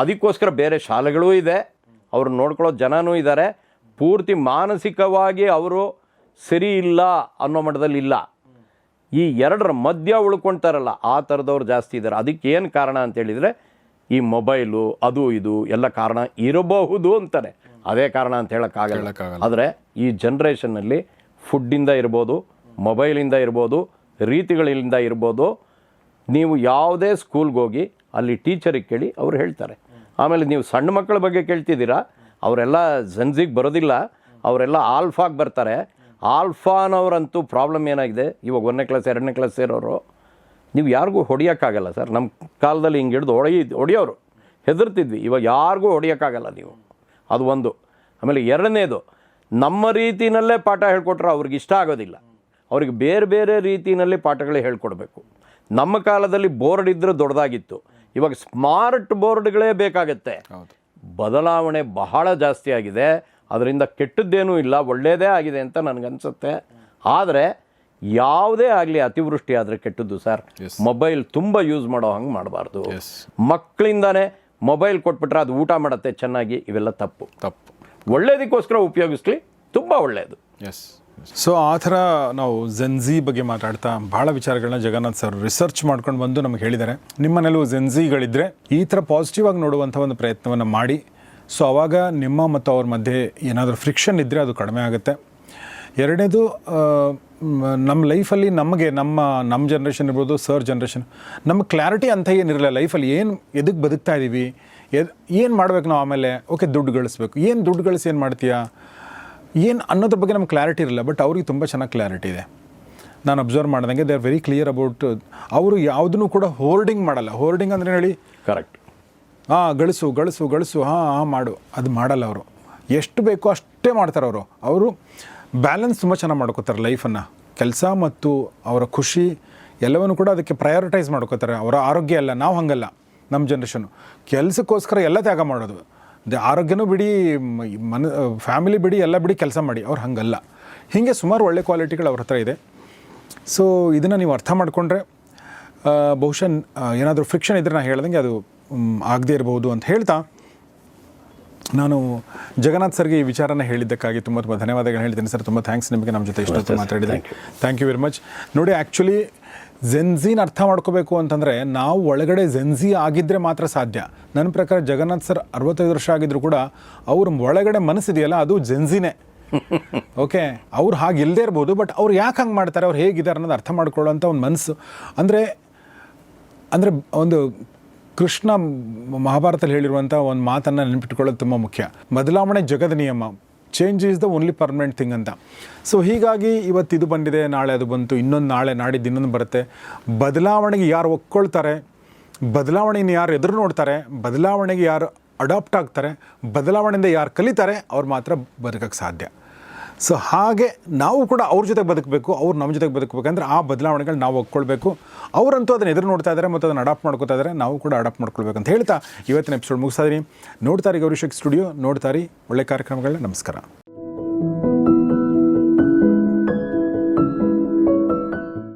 ಅದಕ್ಕೋಸ್ಕರ ಬೇರೆ ಶಾಲೆಗಳೂ ಇದೆ, ಅವ್ರು ನೋಡ್ಕೊಳ್ಳೋ ಜನನೂ ಇದ್ದಾರೆ. ಪೂರ್ತಿ ಮಾನಸಿಕವಾಗಿ ಅವರು ಸರಿ ಇಲ್ಲ ಅನ್ನೋ ಮಟ್ಟದಲ್ಲಿ ಇಲ್ಲ. ಈ ಎರಡರ ಮಧ್ಯ ಉಳ್ಕೊಳ್ತಾರಲ್ಲ, ಆ ಥರದವ್ರು ಜಾಸ್ತಿ ಇದ್ದಾರೆ. ಅದಕ್ಕೆ ಏನು ಕಾರಣ ಅಂತೇಳಿದರೆ, ಈ ಮೊಬೈಲು ಅದು ಇದು ಎಲ್ಲ ಕಾರಣ ಇರಬಹುದು ಅಂತಾರೆ. ಅದೇ ಕಾರಣ ಅಂತ ಹೇಳೋಕ್ಕಾಗಲ್ಲ. ಆದರೆ ಈ ಜನ್ರೇಷನ್ನಲ್ಲಿ ಫುಡ್ಡಿಂದ ಇರ್ಬೋದು, ಮೊಬೈಲಿಂದ ಇರ್ಬೋದು, ರೀತಿಗಳಿಂದ ಇರ್ಬೋದು. ನೀವು ಯಾವುದೇ ಸ್ಕೂಲ್ಗೆ ಹೋಗಿ ಅಲ್ಲಿ ಟೀಚರಿಗೆ ಕೇಳಿ ಅವ್ರು ಹೇಳ್ತಾರೆ. ಆಮೇಲೆ ನೀವು ಸಣ್ಣ ಮಕ್ಕಳ ಬಗ್ಗೆ ಕೇಳ್ತಿದ್ದೀರಾ, ಅವರೆಲ್ಲ ಜನ್ಜಿಗೆ ಬರೋದಿಲ್ಲ, ಅವರೆಲ್ಲ ಆಲ್ಫಾಗೆ ಬರ್ತಾರೆ. ಆಲ್ಫಾನವರಂತೂ ಪ್ರಾಬ್ಲಮ್ ಏನಾಗಿದೆ, ಇವಾಗ 1ನೇ ಕ್ಲಾಸ್ 2ನೇ ಕ್ಲಾಸ್ ಸೇರೋರು ನೀವು ಯಾರಿಗೂ ಹೊಡಿಯೋಕ್ಕಾಗಲ್ಲ ಸರ್. ನಮ್ಮ ಕಾಲದಲ್ಲಿ ಹಿಂಗೆ ಹಿಡಿದು ಹೊಡಿಯೋರು ಹೆದರ್ತಿದ್ವಿ. ಇವಾಗ ಯಾರಿಗೂ ಹೊಡಿಯೋಕ್ಕಾಗಲ್ಲ ನೀವು. ಅದು ಒಂದು. ಆಮೇಲೆ ಎರಡನೇದು, ನಮ್ಮ ರೀತಿಯಲ್ಲೇ ಪಾಠ ಹೇಳ್ಕೊಟ್ರೆ ಅವ್ರಿಗೆ ಇಷ್ಟ ಆಗೋದಿಲ್ಲ. ಅವ್ರಿಗೆ ಬೇರೆ ಬೇರೆ ರೀತಿಯಲ್ಲಿ ಪಾಠಗಳೇ ಹೇಳ್ಕೊಡ್ಬೇಕು. ನಮ್ಮ ಕಾಲದಲ್ಲಿ ಬೋರ್ಡ್ ಇದ್ದರೆ ದೊಡ್ಡದಾಗಿತ್ತು, ಇವಾಗ ಸ್ಮಾರ್ಟ್ ಬೋರ್ಡ್ಗಳೇ ಬೇಕಾಗತ್ತೆ. ಬದಲಾವಣೆ ಬಹಳ ಜಾಸ್ತಿ ಆಗಿದೆ. ಅದರಿಂದ ಕೆಟ್ಟದ್ದೇನೂ ಇಲ್ಲ, ಒಳ್ಳೆಯದೇ ಆಗಿದೆ ಅಂತ ನನಗನ್ಸುತ್ತೆ. ಆದರೆ ಯಾವುದೇ ಆಗಲಿ ಅತಿವೃಷ್ಟಿ ಆದರೆ ಕೆಟ್ಟದ್ದು ಸರ್. ಮೊಬೈಲ್ ತುಂಬ ಯೂಸ್ ಮಾಡೋ ಹಂಗೆ ಮಾಡಬಾರ್ದು. ಮಕ್ಕಳಿಂದಾನೇ ಮೊಬೈಲ್ ಕೊಟ್ಬಿಟ್ರೆ ಅದು ಊಟ ಮಾಡುತ್ತೆ ಚೆನ್ನಾಗಿ, ಇವೆಲ್ಲ ತಪ್ಪು. ಒಳ್ಳೇದಕ್ಕೋಸ್ಕರ ಉಪಯೋಗಿಸ್ಲಿ, ತುಂಬ ಒಳ್ಳೆಯದು. ಸೊ ಆ ಥರ ನಾವು ಜೆನ್ಜಿ ಬಗ್ಗೆ ಮಾತಾಡ್ತಾ ಭಾಳ ವಿಚಾರಗಳನ್ನ ಜಗನ್ನಾಥ್ ಸರ್ ರಿಸರ್ಚ್ ಮಾಡ್ಕೊಂಡು ಬಂದು ನಮಗೆ ಹೇಳಿದ್ದಾರೆ. ನಿಮ್ಮನೆಲ್ಲೂ ಜೆನ್ಜಿಗಳಿದ್ದರೆ ಈ ಥರ ಪಾಸಿಟಿವ್ ಆಗಿ ನೋಡುವಂಥ ಒಂದು ಪ್ರಯತ್ನವನ್ನು ಮಾಡಿ. ಸೊ ಆವಾಗ ನಿಮ್ಮ ಮತ್ತು ಅವ್ರ ಮಧ್ಯೆ ಏನಾದರೂ ಫ್ರಿಕ್ಷನ್ ಇದ್ದರೆ ಅದು ಕಡಿಮೆ ಆಗುತ್ತೆ. ಎರಡನೇದು, ನಮ್ಮ ಲೈಫಲ್ಲಿ ನಮಗೆ ನಮ್ಮ ಜನ್ರೇಷನ್ ಇರ್ಬೋದು, ಸರ್ ಜನ್ರೇಷನ್, ನಮ್ಮ ಕ್ಲಾರಿಟಿ ಅಂತ ಏನಿರಲಿಲ್ಲ ಲೈಫಲ್ಲಿ. ಏನು ಎದಕ್ಕೆ ಬದುಕ್ತಾ ಇದ್ದೀವಿ, ಏನು ಮಾಡ್ಬೇಕು ನಾವು, ಆಮೇಲೆ ಓಕೆ ದುಡ್ಡು ಗಳಿಸ್ಬೇಕು, ಏನು ದುಡ್ಡು ಗಳಿಸಿ ಏನು ಮಾಡ್ತೀಯಾ, ಏನು ಅನ್ನೋದ್ರ ಬಗ್ಗೆ ನಮ್ಗೆ ಕ್ಲಾರಿಟಿ ಇರಲಿಲ್ಲ. ಬಟ್ ಅವ್ರಿಗೆ ತುಂಬ ಚೆನ್ನಾಗಿ ಕ್ಲಾರಿಟಿ ಇದೆ. ನಾನು ಅಬ್ಸರ್ವ್ ಮಾಡ್ದಂಗೆ they are very clear about. ಅವರು ಯಾವುದನ್ನು ಕೂಡ ಹೋರ್ಡಿಂಗ್ ಮಾಡಲ್ಲ. ಹೋರ್ಡಿಂಗ್ ಅಂದರೆ ಹೇಳಿ, ಕರೆಕ್ಟ್, ಗಳಿಸು ಮಾಡು, ಅದು ಮಾಡಲ್ಲ ಅವರು. ಎಷ್ಟು ಬೇಕೋ ಅಷ್ಟೇ ಮಾಡ್ತಾರೆ ಅವರು ಬ್ಯಾಲೆನ್ಸ್ ತುಂಬ ಚೆನ್ನಾಗಿ ಮಾಡ್ಕೋತಾರೆ ಲೈಫನ್ನು. ಕೆಲಸ ಮತ್ತು ಅವರ ಖುಷಿ ಎಲ್ಲವನ್ನೂ ಕೂಡ ಅದಕ್ಕೆ ಪ್ರಯಾರಿಟೈಸ್ ಮಾಡ್ಕೋತಾರೆ. ಅವರ ಆರೋಗ್ಯ ಎಲ್ಲ, ನಾವು ಹಾಗಲ್ಲ. ನಮ್ಮ ಜನ್ರೇಷನ್ನು ಕೆಲಸಕ್ಕೋಸ್ಕರ ಎಲ್ಲ ತ್ಯಾಗ ಮಾಡೋದು. ಆರೋಗ್ಯನೂ ಬಿಡಿ, ಫ್ಯಾಮಿಲಿ ಬಿಡಿ, ಎಲ್ಲ ಬಿಡಿ, ಕೆಲಸ ಮಾಡಿ. ಅವ್ರು ಹಾಗಲ್ಲ. ಹೀಗೆ ಸುಮಾರು ಒಳ್ಳೆ ಕ್ವಾಲಿಟಿಗಳು ಅವ್ರ ಹತ್ರ ಇದೆ. ಸೊ ಇದನ್ನು ನೀವು ಅರ್ಥ ಮಾಡಿಕೊಂಡ್ರೆ ಬಹುಶಃ ಏನಾದರೂ ಫ್ರಿಕ್ಷನ್ ಇದ್ದರೆ ನಾನು ಹೇಳ್ದಂಗೆ ಅದು ಆಗದೇ ಇರಬಹುದು ಅಂತ ಹೇಳ್ತಾ, ನಾನು ಜಗನ್ನಾಥ್ ಸರ್ಗೆ ಈ ವಿಚಾರನ ಹೇಳಿದ್ದಕ್ಕಾಗಿ ತುಂಬ ತುಂಬ ಧನ್ಯವಾದಗಳು ಹೇಳ್ತೀನಿ ಸರ್. ತುಂಬ ಥ್ಯಾಂಕ್ಸ್ ನಿಮಗೆ, ನಮ್ಮ ಜೊತೆ ಇಷ್ಟೊತ್ತು ಮಾತಾಡಿದೆ. Thank you very much. ನೋಡಿ, ಆ್ಯಕ್ಚುಲಿ ಜೆನ್ಝಿನ ಅರ್ಥ ಮಾಡ್ಕೋಬೇಕು ಅಂತಂದರೆ ನಾವು ಒಳಗಡೆ ಜೆನ್ಝಿ ಆಗಿದ್ದರೆ ಮಾತ್ರ ಸಾಧ್ಯ. ನನ್ನ ಪ್ರಕಾರ ಜಗನ್ನಾಥ್ ಸರ್ 65 ವರ್ಷ ಆಗಿದ್ರು ಕೂಡ ಅವ್ರ ಒಳಗಡೆ ಮನಸ್ಸಿದೆಯಲ್ಲ, ಅದು ಜೆನ್ಝಿನೇ. ಓಕೆ, ಅವ್ರು ಹಾಗೆ ಇಲ್ಲದೇ ಇರ್ಬೋದು, ಬಟ್ ಅವ್ರು ಯಾಕೆ ಹಂಗೆ ಮಾಡ್ತಾರೆ, ಅವ್ರು ಹೇಗಿದ್ದಾರೆ ಅನ್ನೋದು ಅರ್ಥ ಮಾಡ್ಕೊಳ್ಳೋಂಥ ಒಂದು ಮನಸ್ಸು. ಅಂದರೆ ಒಂದು ಕೃಷ್ಣ ಮಹಾಭಾರತದಲ್ಲಿ ಹೇಳಿರುವಂಥ ಒಂದು ಮಾತನ್ನು ನೆನಪಿಟ್ಕೊಳ್ಳೋದು ತುಂಬ ಮುಖ್ಯ. ಬದಲಾವಣೆ ಜಗದ ನಿಯಮ, change is the only permanent thing ಅಂತ. ಸೊ ಹೀಗಾಗಿ ಇವತ್ತು ಇದು ಬಂದಿದೆ, ನಾಳೆ ಅದು ಬಂತು, ಇನ್ನೊಂದು ನಾಳೆ ನಾಡಿದ್ದು ಇನ್ನೊಂದು ಬರುತ್ತೆ. ಬದಲಾವಣೆಗೆ ಯಾರು ಒಪ್ಕೊಳ್ತಾರೆ, ಬದಲಾವಣೆಯನ್ನು ಯಾರು ಎದುರು ನೋಡ್ತಾರೆ, ಬದಲಾವಣೆಗೆ ಯಾರು ಅಡಾಪ್ಟ್ ಆಗ್ತಾರೆ, ಬದಲಾವಣೆಯಿಂದ ಯಾರು ಕಲಿತಾರೆ, ಅವ್ರು ಮಾತ್ರ ಬದುಕೋಕ್ಕೆ ಸಾಧ್ಯ. ಸೊ ಹಾಗೆ ನಾವು ಕೂಡ ಅವ್ರ ಜೊತೆಗೆ ಬದುಕಬೇಕು, ಅವ್ರು ನಮ್ಮ ಜೊತೆಗೆ ಬದುಕಬೇಕಂದ್ರೆ ಆ ಬದಲಾವಣೆಗಳು ನಾವು ಒಪ್ಕೊಳ್ಬೇಕು. ಅವರಂತೂ ಅದನ್ನು ಎದುರು ನೋಡ್ತಾ ಇದ್ದಾರೆ ಮತ್ತು ಅದನ್ನು ಅಡಾಪ್ಟ್ ಮಾಡ್ಕೋತಾ ಇದ್ದಾರೆ, ನಾವು ಕೂಡ ಅಡಾಪ್ಟ್ ಮಾಡ್ಕೊಳ್ಬೇಕು ಅಂತ ಹೇಳ್ತಾ ಇವತ್ತಿನ ಎಪಿಸೋಡ್ ಮುಗಿಸ್ತಾ ಇದ್ದೀನಿ. ನೋಡ್ತಾರೆ ಗೌರಿಶಕ್ ಸ್ಟುಡಿಯೋ, ನೋಡ್ತಾರೆ ಒಳ್ಳೆ ಕಾರ್ಯಕ್ರಮಗಳನ್ನ. ನಮಸ್ಕಾರ.